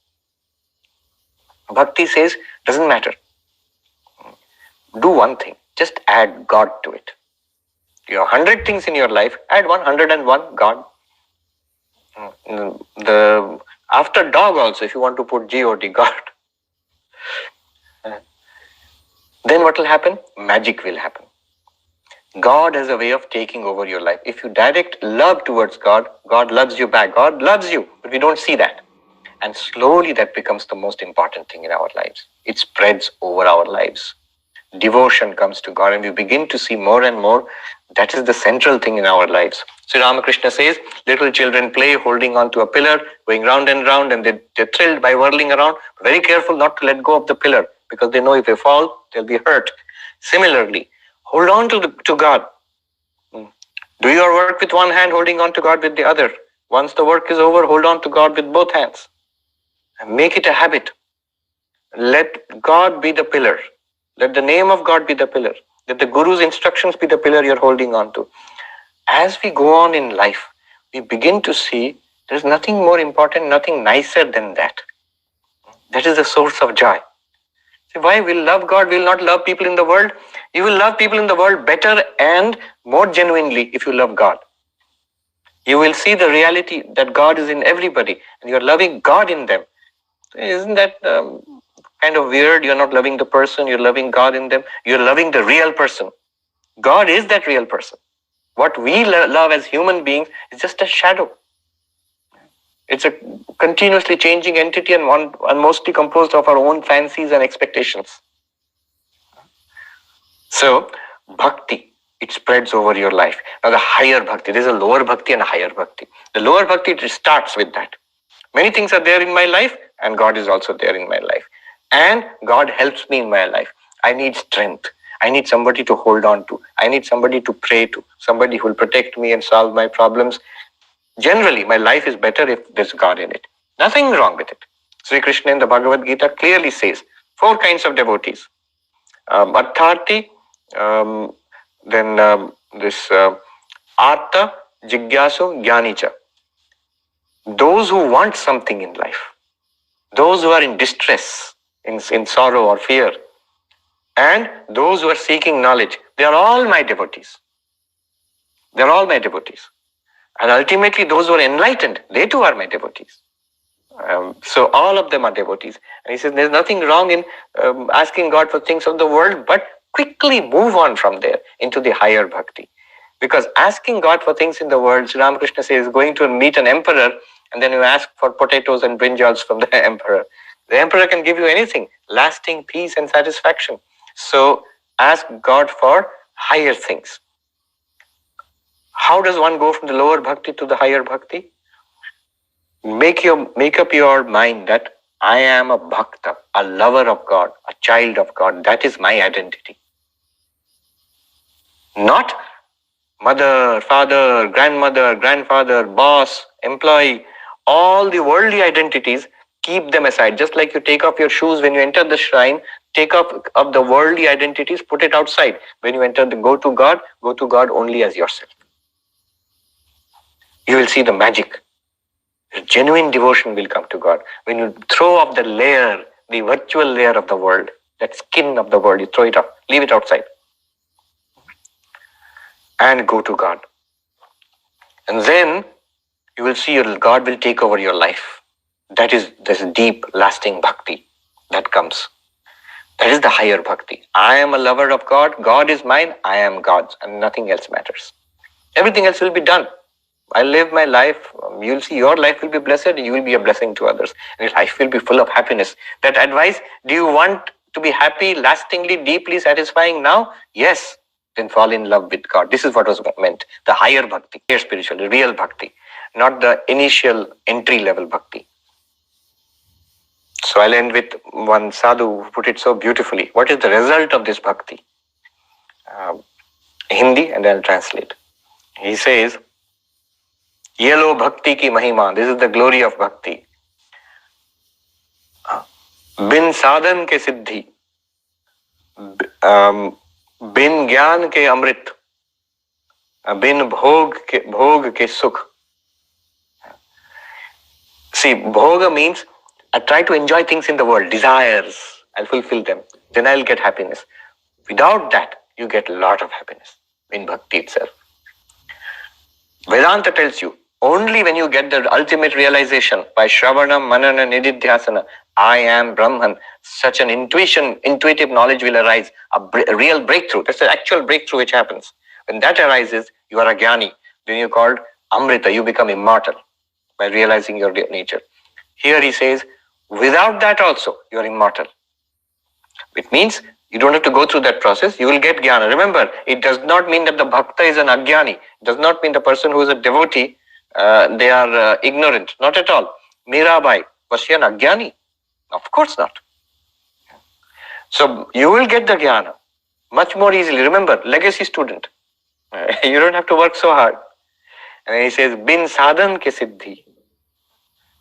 Speaker 1: Bhakti says, doesn't matter. Do one thing. Just add God to it. You have 100 things in your life. Add 101 God. After dog also, if you want to put G-O-D, God. Then what will happen? Magic will happen. God has a way of taking over your life. If you direct love towards God, God loves you back. God loves you, but we don't see that. And slowly that becomes the most important thing in our lives. It spreads over our lives. Devotion comes to God and we begin to see more and more that is the central thing in our lives. So Ramakrishna says, little children play holding on to a pillar, going round and round, and they're thrilled by whirling around. Very careful not to let go of the pillar because they know if they fall, they'll be hurt. Similarly, hold on to God. Do your work with one hand, holding on to God with the other. Once the work is over, hold on to God with both hands. And make it a habit. Let God be the pillar. Let the name of God be the pillar. Let the Guru's instructions be the pillar you're holding on to. As we go on in life, we begin to see there's nothing more important, nothing nicer than that. That is the source of joy. So why will love God, will not love people in the world? You will love people in the world better and more genuinely if you love God. You will see the reality that God is in everybody and you are loving God in them. Isn't that kind of weird? You're not loving the person, you're loving God in them. You're loving the real person. God is that real person. What we love as human beings is just a shadow. It's a continuously changing entity and mostly composed of our own fancies and expectations. So, bhakti, it spreads over your life. Now, the higher bhakti, there's a lower bhakti and a higher bhakti. The lower bhakti, it starts with that. Many things are there in my life, and God is also there in my life. And God helps me in my life. I need strength. I need somebody to hold on to. I need somebody to pray to. Somebody who will protect me and solve my problems. Generally, my life is better if there's God in it. Nothing wrong with it. Sri Krishna in the Bhagavad Gita clearly says 4 kinds of devotees. Artharti, then this Artha, Jigyasu, Jnanicha. Those who want something in life, those who are in distress, in sorrow or fear, and those who are seeking knowledge, they are all my devotees. They are all my devotees. And ultimately, those who are enlightened, they too are my devotees. So all of them are devotees. And he says there's nothing wrong in asking God for things of the world, but quickly move on from there into the higher bhakti. Because asking God for things in the world, Sri Ramakrishna says, going to meet an emperor, and then you ask for potatoes and brinjals from the emperor. The emperor can give you anything, lasting peace and satisfaction. So ask God for higher things. How does one go from the lower bhakti to the higher bhakti? Make up your mind that I am a bhakta, a lover of God, a child of God. That is my identity. Not mother, father, grandmother, grandfather, boss, employee, all the worldly identities, keep them aside. Just like you take off your shoes when you enter the shrine, take off of the worldly identities, put it outside. When you enter go to God only as yourself. You will see the magic. Genuine devotion will come to God. When you throw off the layer, the virtual layer of the world, that skin of the world, you throw it off, leave it outside. And go to God. And then you will see God will take over your life. That is this deep, lasting bhakti that comes. That is the higher bhakti. I am a lover of God. God is mine. I am God's. And nothing else matters. Everything else will be done. I live my life. You'll see your life will be blessed. You will be a blessing to others. And your life will be full of happiness. That advice, do you want to be happy, lastingly, deeply satisfying now? Yes. Then fall in love with God. This is what was meant. The higher bhakti, higher spiritual, the real bhakti. Not the initial entry level bhakti. So I'll end with one sadhu who put it so beautifully. What is the result of this bhakti? Hindi, and I'll translate. He says, Yelo bhakti ki mahima. This is the glory of bhakti. Bin sadhan ke siddhi. Bin gyan ke amrit. Bin bhog ke sukh. See, bhoga means I try to enjoy things in the world, desires. I'll fulfill them. Then I'll get happiness. Without that, you get a lot of happiness in bhakti itself. Vedanta tells you, only when you get the ultimate realization by Shravana, Manana, Nididhyasana, I am Brahman, such an intuitive knowledge will arise, a real breakthrough. That's the actual breakthrough which happens. When that arises, you are a jnani. Then you're called Amrita, you become immortal by realizing your nature. Here he says, without that also, you are immortal. It means you don't have to go through that process. You will get jnana. Remember, it does not mean that the bhakta is an ajnani. It does not mean the person who is a devotee, they are ignorant. Not at all. Mirabai, was she an ajnani? Of course not. So you will get the jnana much more easily. Remember, legacy student. You don't have to work so hard. And he says, bin sadhan ke siddhi.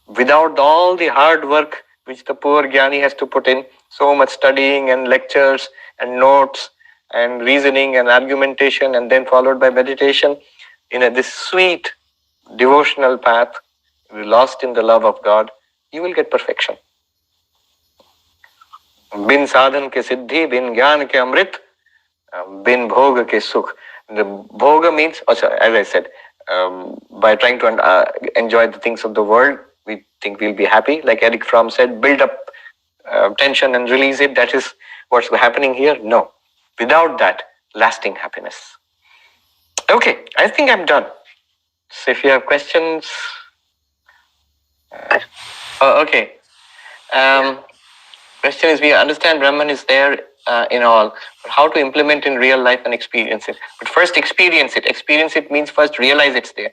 Speaker 1: Without all the hard work which the poor jnani has to put in, so much studying and lectures and notes and reasoning and argumentation, and then followed by meditation, in this sweet devotional path, lost in the love of God, you will get perfection. Bin sadhan ke siddhi, bin gyan ke amrit, bin bhoga ke sukh. The bhoga means, as I said, by trying to enjoy the things of the world, we think we'll be happy. Like Eric Fromm said, build up tension and release it. That is what's happening here. No, without that, lasting happiness. Okay, I think I'm done. So if you have questions, okay. Question is, we understand Brahman is there in all, but how to implement in real life and experience it? But first experience it. Experience it means first realize it's there.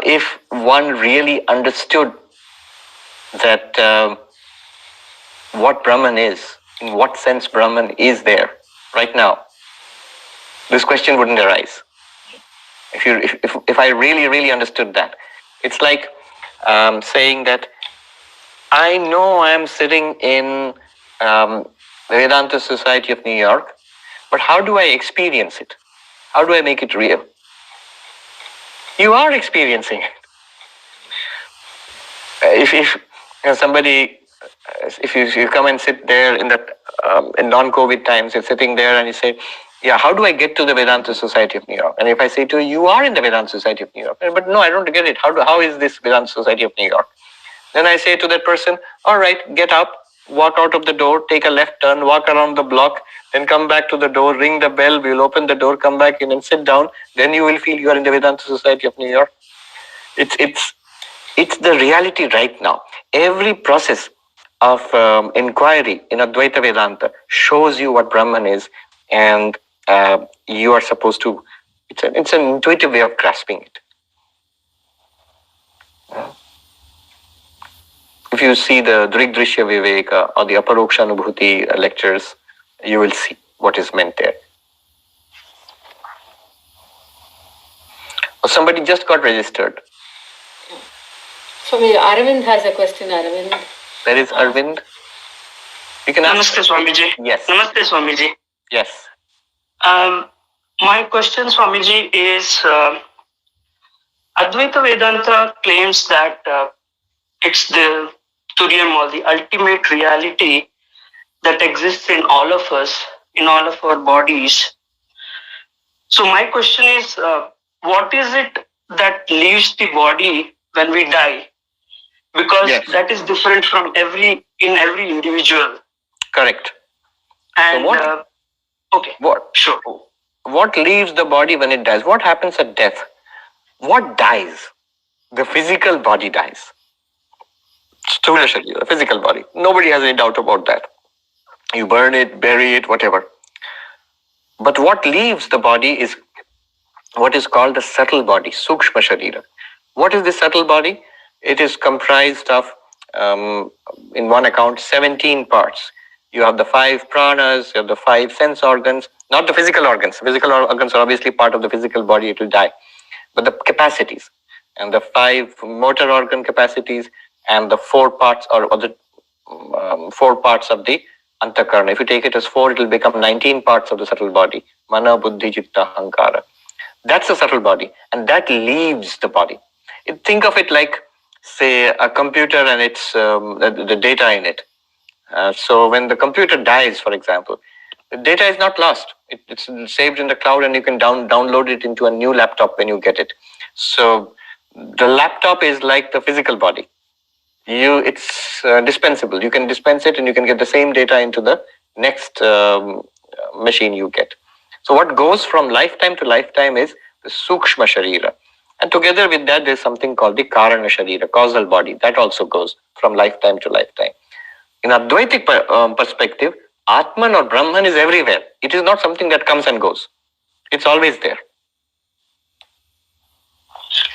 Speaker 1: If one really understood that what Brahman is, in what sense Brahman is there right now, this question wouldn't arise. If I really understood that, it's like saying that I know I am sitting in the Vedanta Society of New York, but how do I experience it? How do I make it real? You are experiencing it. If you come and sit there in non-COVID times, you're sitting there and you say, yeah, how do I get to the Vedanta Society of New York? And if I say to you, you are in the Vedanta Society of New York, but no, I don't get it. How is this Vedanta Society of New York? Then I say to that person, all right, get up, walk out of the door, take a left turn, walk around the block, then come back to the door, ring the bell, we'll open the door, come back in and sit down. Then you will feel you are in the Vedanta Society of New York. It's the reality right now. Every process of inquiry in Advaita Vedanta shows you what Brahman is, and you are supposed to, it's an intuitive way of grasping it. If you see the Drigdrishya Viveka or the Aparoksha Anubhuti lectures, you will see what is meant there. Or somebody just got registered.
Speaker 2: Swami, Arvind has a question, Arvind.
Speaker 1: Where is Arvind? You can ask.
Speaker 3: Namaste, Swamiji.
Speaker 1: Yes.
Speaker 3: Namaste, Swamiji.
Speaker 1: Yes.
Speaker 3: My question, Swamiji, is Advaita Vedanta claims that it's the Turyam, or the ultimate reality that exists in all of us, in all of our bodies. So my question is, what is it that leaves the body when we die? Because that is different from every individual.
Speaker 1: Correct.
Speaker 3: And
Speaker 1: so what leaves the body when it dies? What happens at death? What dies? The physical body dies. Sthula Sharira, the physical body. Nobody has any doubt about that. You burn it, bury it, whatever. But what leaves the body is what is called the subtle body, Sukshma Sharira. What is the subtle body? It is comprised of, in one account, 17 parts. You have the 5 pranas, you have the 5 sense organs, not the physical organs. Physical organs are obviously part of the physical body, it will die. But the capacities, and the 5 motor organ capacities, and the 4 parts or the 4 parts of the Antakarana. If you take it as 4, it will become 19 parts of the subtle body. Mana, Buddhi, Chitta, Ahankara. That's the subtle body, and that leaves the body. Think of it like, say, a computer and its the data in it. So when the computer dies, for example, the data is not lost. It's saved in the cloud, and you can download it into a new laptop when you get it. So the laptop is like the physical body. It's dispensable. You can dispense it, and you can get the same data into the next machine you get. So what goes from lifetime to lifetime is the Sukshma Sharira. And together with that, there's something called the Karana Sharira, causal body. That also goes from lifetime to lifetime. In Advaitic perspective, Atman or Brahman is everywhere. It is not something that comes and goes. It's always there.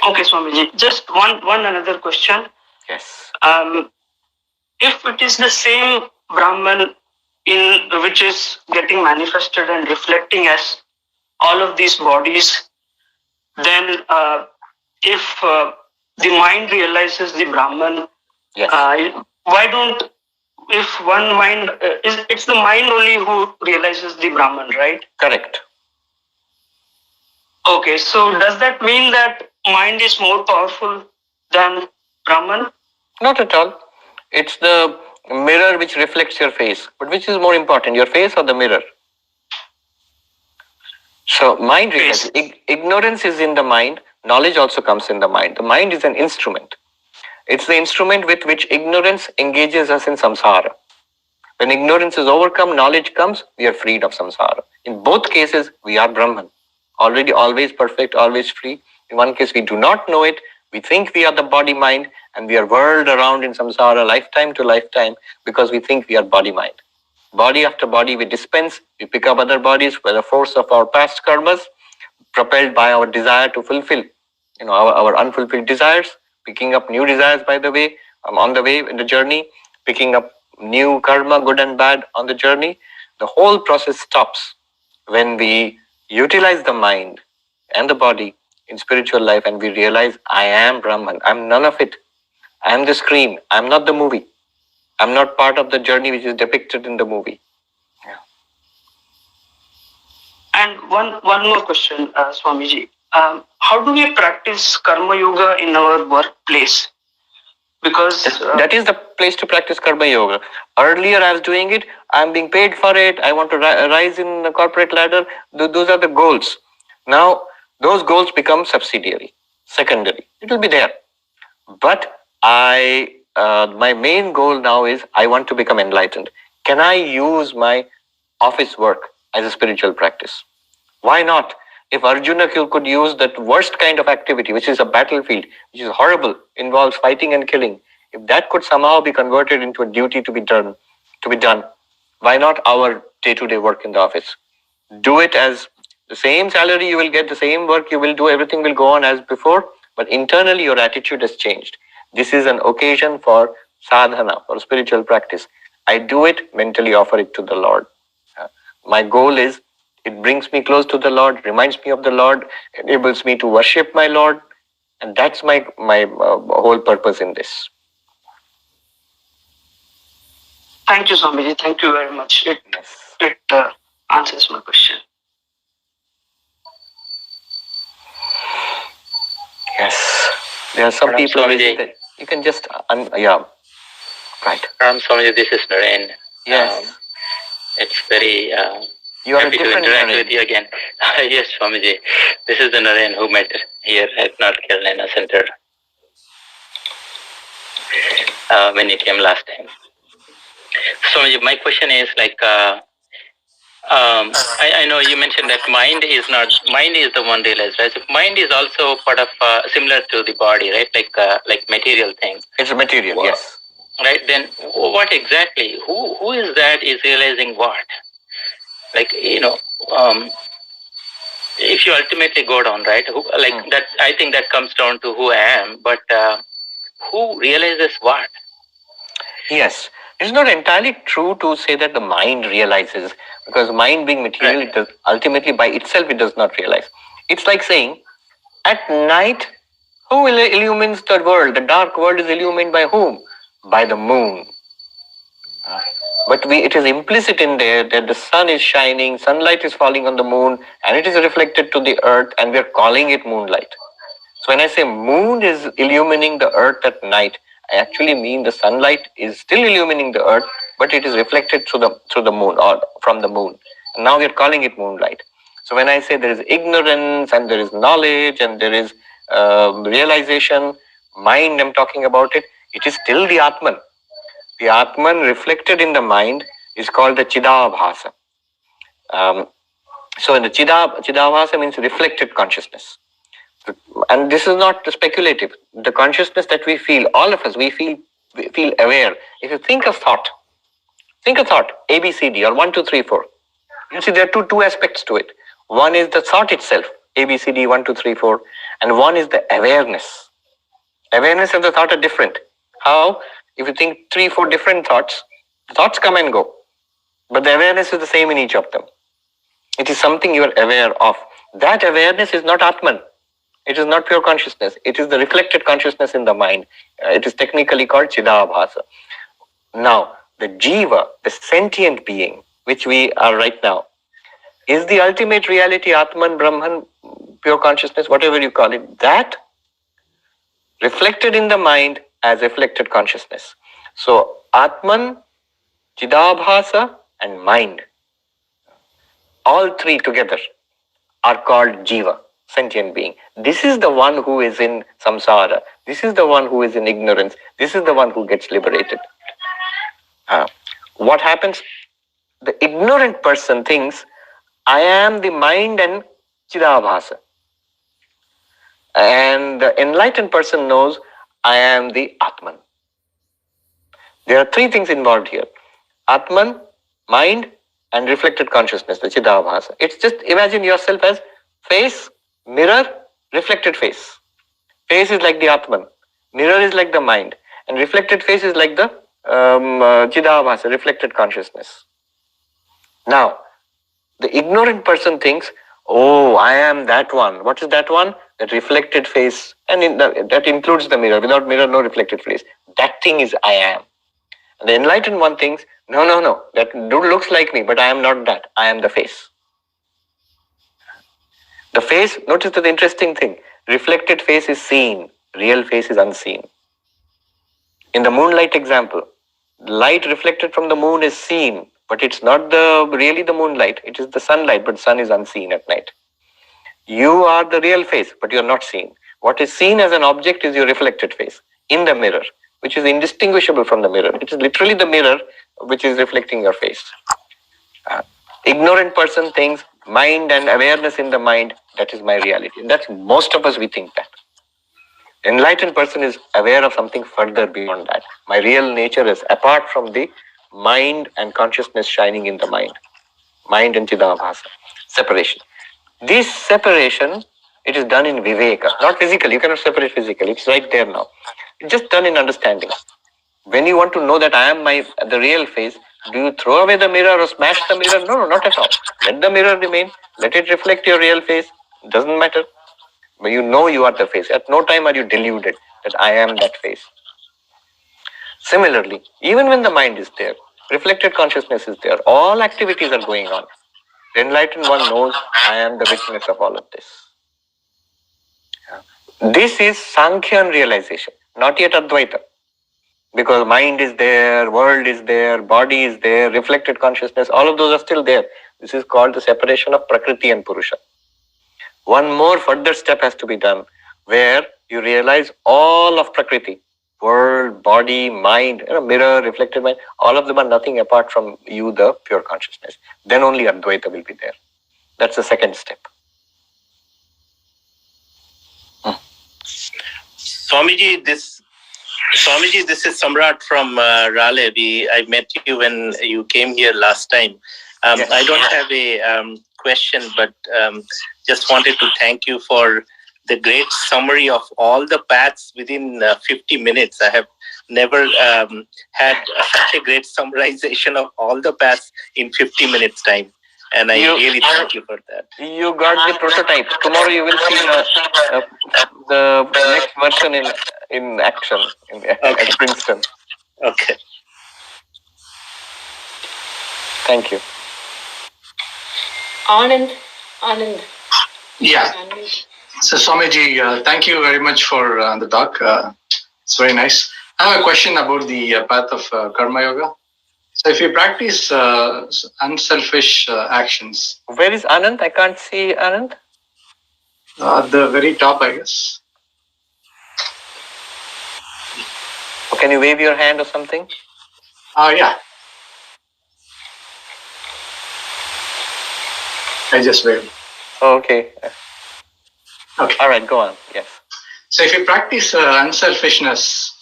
Speaker 3: Okay, Swamiji. Just one another question.
Speaker 1: Yes.
Speaker 3: If it is the same Brahman which is getting manifested and reflecting as all of these bodies, then if the mind realizes the Brahman, why don't, if one mind, it's the mind only who realizes the Brahman, right?
Speaker 1: Correct.
Speaker 3: Okay, so does that mean that mind is more powerful than Brahman?
Speaker 1: Not at all. It's the mirror which reflects your face. But which is more important, your face or the mirror? So mind realizes. Ignorance is in the mind. Knowledge also comes in the mind. The mind is an instrument. It's the instrument with which ignorance engages us in samsara. When ignorance is overcome, knowledge comes, we are freed of samsara. In both cases, we are Brahman. Already always perfect, always free. In one case, we do not know it. We think we are the body-mind and we are whirled around in samsara lifetime to lifetime because we think we are body-mind. Body after body we dispense, we pick up other bodies by the force of our past karmas, propelled by our desire to fulfill, our unfulfilled desires, picking up new desires by the way, on the way in the journey, picking up new karma, good and bad on the journey. The whole process stops when we utilize the mind and the body in spiritual life and we realize I am Brahman, I'm none of it. I am the screen, I'm not the movie. I'm not part of the journey which is depicted in the movie. Yeah.
Speaker 3: And one more question, Swamiji. How do we practice Karma Yoga in our workplace? Because
Speaker 1: that is the place to practice Karma Yoga. Earlier I was doing it, I'm being paid for it, I want to rise in the corporate ladder. Those are the goals. Now, those goals become subsidiary, secondary. It will be there. But my main goal now is I want to become enlightened. Can I use my office work as a spiritual practice? Why not? If Arjuna could use that worst kind of activity, which is a battlefield, which is horrible, involves fighting and killing, if that could somehow be converted into a duty to be done, why not our day-to-day work in the office? Do it as the same salary you will get, the same work you will do, everything will go on as before, but internally your attitude has changed. This is an occasion for sadhana, for spiritual practice. I do it, mentally offer it to the Lord. My goal is, it brings me close to the Lord, reminds me of the Lord, enables me to worship my Lord, and that's my whole purpose in this.
Speaker 3: Thank you, Swamiji. Thank you very much. It answers my question.
Speaker 1: Yes. There are some people that you can just, right.
Speaker 4: Swamiji, this is Naren.
Speaker 1: Yes.
Speaker 4: It's very
Speaker 1: you are
Speaker 4: happy to interact with you again. Yes, Swamiji. This is the Naren who met here at North Carolina Center when you came last time. Swamiji, my question is I know you mentioned that mind is the one realized, right? So mind is also part of similar to the body, right? Like material thing.
Speaker 1: It's a material, yes.
Speaker 4: Right. Then what exactly? Who is that is realizing what? If you ultimately go down, right? That, I think that comes down to who I am. But who realizes what?
Speaker 1: Yes. It's not entirely true to say that the mind realizes, because mind being material, right, it does, ultimately by itself it does not realize. It's like saying, at night, who illumines the world? The dark world is illumined by whom? By the moon. But it is implicit in there that the sun is shining, sunlight is falling on the moon, and it is reflected to the earth, and we are calling it moonlight. So when I say moon is illumining the earth at night, I actually mean the sunlight is still illumining the earth, but it is reflected through the moon or from the moon. And now we are calling it moonlight. So when I say there is ignorance and there is knowledge and there is realization, mind, I'm talking about it, it is still the Atman. The Atman reflected in the mind is called the Chidabhasa. So in the Chidabhasa means reflected consciousness. And this is not speculative. The consciousness that we feel, all of us, we feel aware. If you think a thought, A, B, C, D, or 1, 2, 3, 4. You see, there are two aspects to it. One is the thought itself, A, B, C, D, 1, 2, 3, 4. And one is the awareness. Awareness and the thought are different. How? If you think 3, 4 different thoughts, the thoughts come and go. But the awareness is the same in each of them. It is something you are aware of. That awareness is not Atman. It is not pure consciousness. It is the reflected consciousness in the mind. It is technically called Chidabhasa. Now, the Jiva, the sentient being, which we are right now, is the ultimate reality, Atman, Brahman, pure consciousness, whatever you call it. That reflected in the mind as reflected consciousness. So Atman, Chidabhasa and mind, all three together are called Jiva, sentient being. This is the one who is in samsara. This is the one who is in ignorance. This is the one who gets liberated. What happens? The ignorant person thinks, I am the mind and Chidabhasa. And the enlightened person knows, I am the Atman. There are three things involved here. Atman, mind, and reflected consciousness, the Chidabhasa. It's just imagine yourself as face, mirror, reflected face. Face is like the Atman, mirror is like the mind, and reflected face is like the Chidabhasa, reflected consciousness. Now, the ignorant person thinks, oh, I am that one. What is that one? That reflected face, and that includes the mirror. Without mirror, no reflected face. That thing is I am. And the enlightened one thinks, no, that dude looks like me, but I am not that. I am the face. The face, notice the interesting thing, reflected face is seen, real face is unseen. In the moonlight example, light reflected from the moon is seen, but it's not really the moonlight, it is the sunlight, but sun is unseen at night. You are the real face, but you are not seen. What is seen as an object is your reflected face in the mirror, which is indistinguishable from the mirror. It is literally the mirror which is reflecting your face. Ignorant person thinks mind and awareness in the mind, that is my reality. And that's most of us, we think that. Enlightened person is aware of something further beyond that. My real nature is apart from the mind and consciousness shining in the mind. Mind and Chidabhasa. Separation. This separation, it is done in Viveka, not physically. You cannot separate physically. It's right there now. It's just done in understanding. When you want to know that I am the real face, do you throw away the mirror or smash the mirror? No, not at all. Let the mirror remain. Let it reflect your real face. It doesn't matter. But you know you are the face. At no time are you deluded that I am that face. Similarly, even when the mind is there, reflected consciousness is there, all activities are going on. The enlightened one knows I am the witness of all of this. This is Sankhyan realization, not yet Advaita. Because mind is there, world is there, body is there, reflected consciousness, all of those are still there. This is called the separation of Prakriti and Purusha. One more further step has to be done, where you realize all of Prakriti, world, body, mind, mirror, reflected mind, all of them are nothing apart from you, the pure consciousness. Then only Advaita will be there. That's the second step.
Speaker 5: Swamiji, this is Samrat from Raleigh. I met you when you came here last time.
Speaker 1: Yes.
Speaker 5: I don't have a question, but just wanted to thank you for the great summary of all the paths within 50 minutes. I have never had such a great summarization of all the paths in 50 minutes time. And I really thank you for that.
Speaker 1: You got the prototype. Tomorrow you will see the next version in action at Princeton.
Speaker 5: Okay.
Speaker 1: Thank you.
Speaker 2: Anand.
Speaker 6: Yeah. So Swamiji, thank you very much for the talk. It's very nice. I have a question about the path of Karma Yoga. So if you practice unselfish actions.
Speaker 1: Where is Anand? I can't see Anand.
Speaker 6: At the very top, I guess.
Speaker 1: Or can you wave your hand or something?
Speaker 6: Yeah. I just waved.
Speaker 1: Okay.
Speaker 6: Okay.
Speaker 1: All right, go on. Yes.
Speaker 6: So if you practice unselfishness,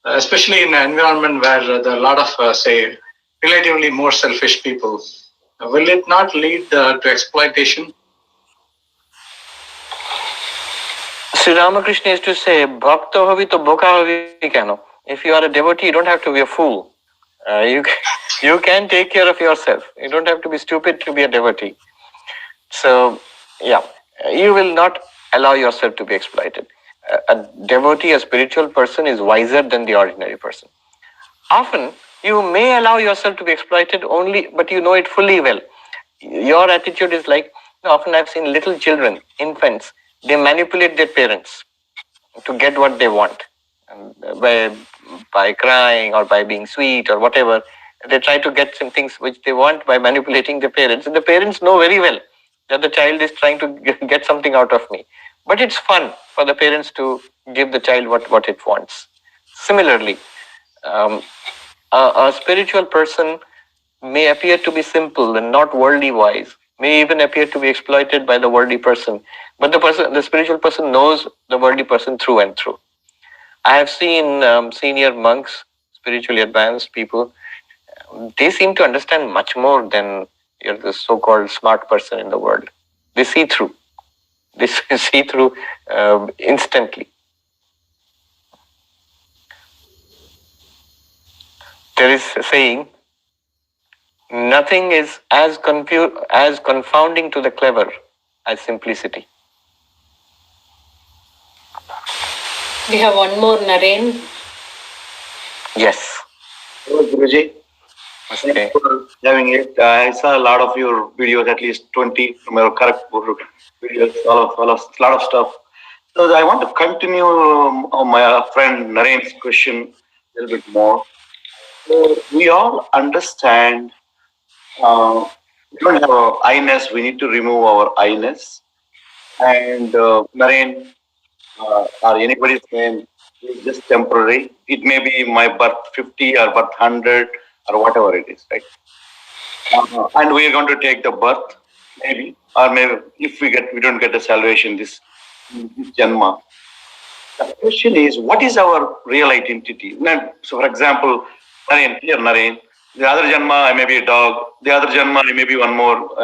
Speaker 6: especially in an environment where there are a lot of, say, relatively more selfish people, will it not lead to exploitation?
Speaker 1: Sri Ramakrishna used to say, Bhakta hovi to bhoka hovi keno. If you are a devotee, you don't have to be a fool. You can take care of yourself. You don't have to be stupid to be a devotee. So, yeah, you will not allow yourself to be exploited. A devotee, a spiritual person is wiser than the ordinary person. Often, you may allow yourself to be exploited only, but you know it fully well. Your attitude is like, often I've seen little children, infants, they manipulate their parents to get what they want. And by crying or by being sweet or whatever, they try to get some things which they want by manipulating the parents. And the parents know very well that the child is trying to get something out of me. But it's fun for the parents to give the child what it wants. Similarly, a spiritual person may appear to be simple and not worldly wise, may even appear to be exploited by the worldly person, but the spiritual person knows the worldly person through and through. I have seen senior monks, spiritually advanced people, they seem to understand much more than the so-called smart person in the world. They see through. They see through instantly. There is a saying, nothing is as confounding to the clever as simplicity.
Speaker 2: We have one more, Naren.
Speaker 1: Yes.
Speaker 7: Hello, Guruji.
Speaker 1: Okay.
Speaker 7: Thanks for having it. I saw a lot of your videos, at least 20 from your correct videos, a lot of stuff. So I want to continue on my friend Naren's question a little bit more. So we all understand we don't have a I-ness, we need to remove our I-ness. And Naren, or anybody's name is just temporary. It may be my birth 50 or birth 100 or whatever it is, right? And we are going to take the birth, maybe, or maybe if we don't get the salvation this janma. The question is, what is our real identity? So, for example, Naren, the other janma I may be a dog, the other janma I may be one more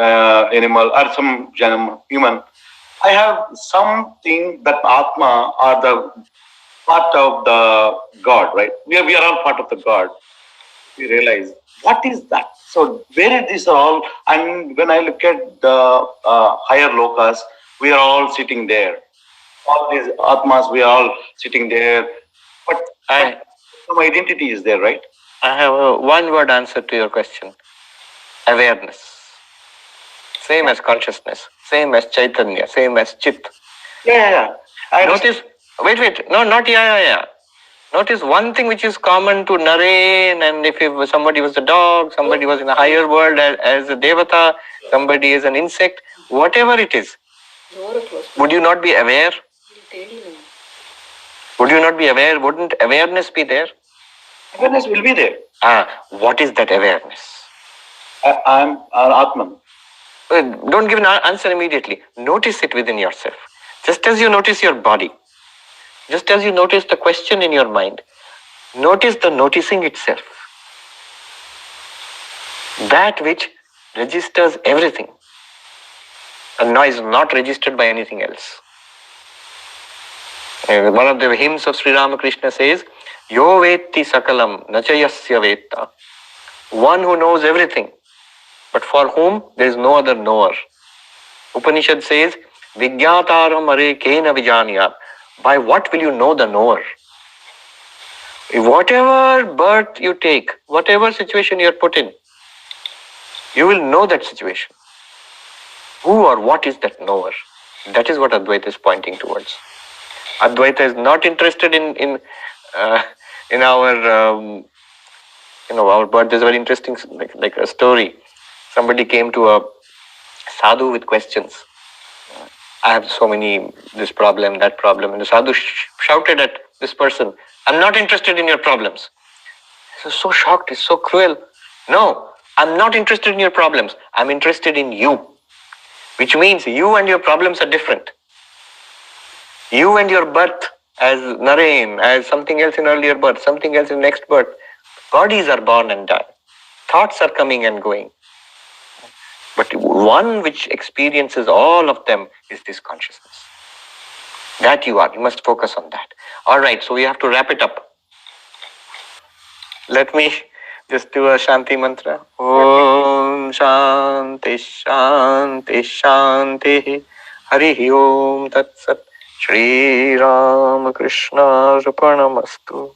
Speaker 7: animal, or some janma, human. I have something that Atma or the part of the God, right? We are all part of the God. We realize what is that. So where is this all? And when I look at the higher lokas, we are all sitting there. All these Atmas, we are all sitting there. But some identity is there, right?
Speaker 1: I have a one-word answer to your question. Awareness. Same as consciousness, same as Chaitanya, same as Chit.
Speaker 7: Yeah.
Speaker 1: Notice, wait, no, not yeah. Notice one thing which is common to Naren, and if somebody was a dog, somebody was in a higher world as a devata, somebody is an insect, whatever it is, would you not be aware? Would you not be aware? Wouldn't awareness be there?
Speaker 7: Awareness will be there.
Speaker 1: What is that awareness?
Speaker 7: I'm Atman.
Speaker 1: Don't give an answer immediately. Notice it within yourself. Just as you notice your body, just as you notice the question in your mind, notice the noticing itself. That which registers everything and now is not registered by anything else. One of the hymns of Sri Ramakrishna says, Yo vetti sakalam nachayasya vetta. One who knows everything, but for whom there is no other knower. Upanishad says, Vigyataram are kena vijanyat. By what will you know the knower? Whatever birth you take, whatever situation you are put in, you will know that situation. Who or what is that knower? That is what Advaita is pointing towards. Advaita is not interested in our our birth. There's a very interesting, like a story. Somebody came to a sadhu with questions. I have so many, this problem, that problem. And the sadhu shouted at this person, I'm not interested in your problems. He was so shocked, he's so cruel. No, I'm not interested in your problems. I'm interested in you. Which means you and your problems are different. You and your birth as Naren, as something else in earlier birth, something else in next birth. Bodies are born and die. Thoughts are coming and going. But one which experiences all of them is this consciousness. That you are. You must focus on that. All right, so we have to wrap it up. Let me just do a Shanti mantra. Om Shanti Shanti Shanti Hari Om Tat Sat Shri Ramakrishna Arpanamastu.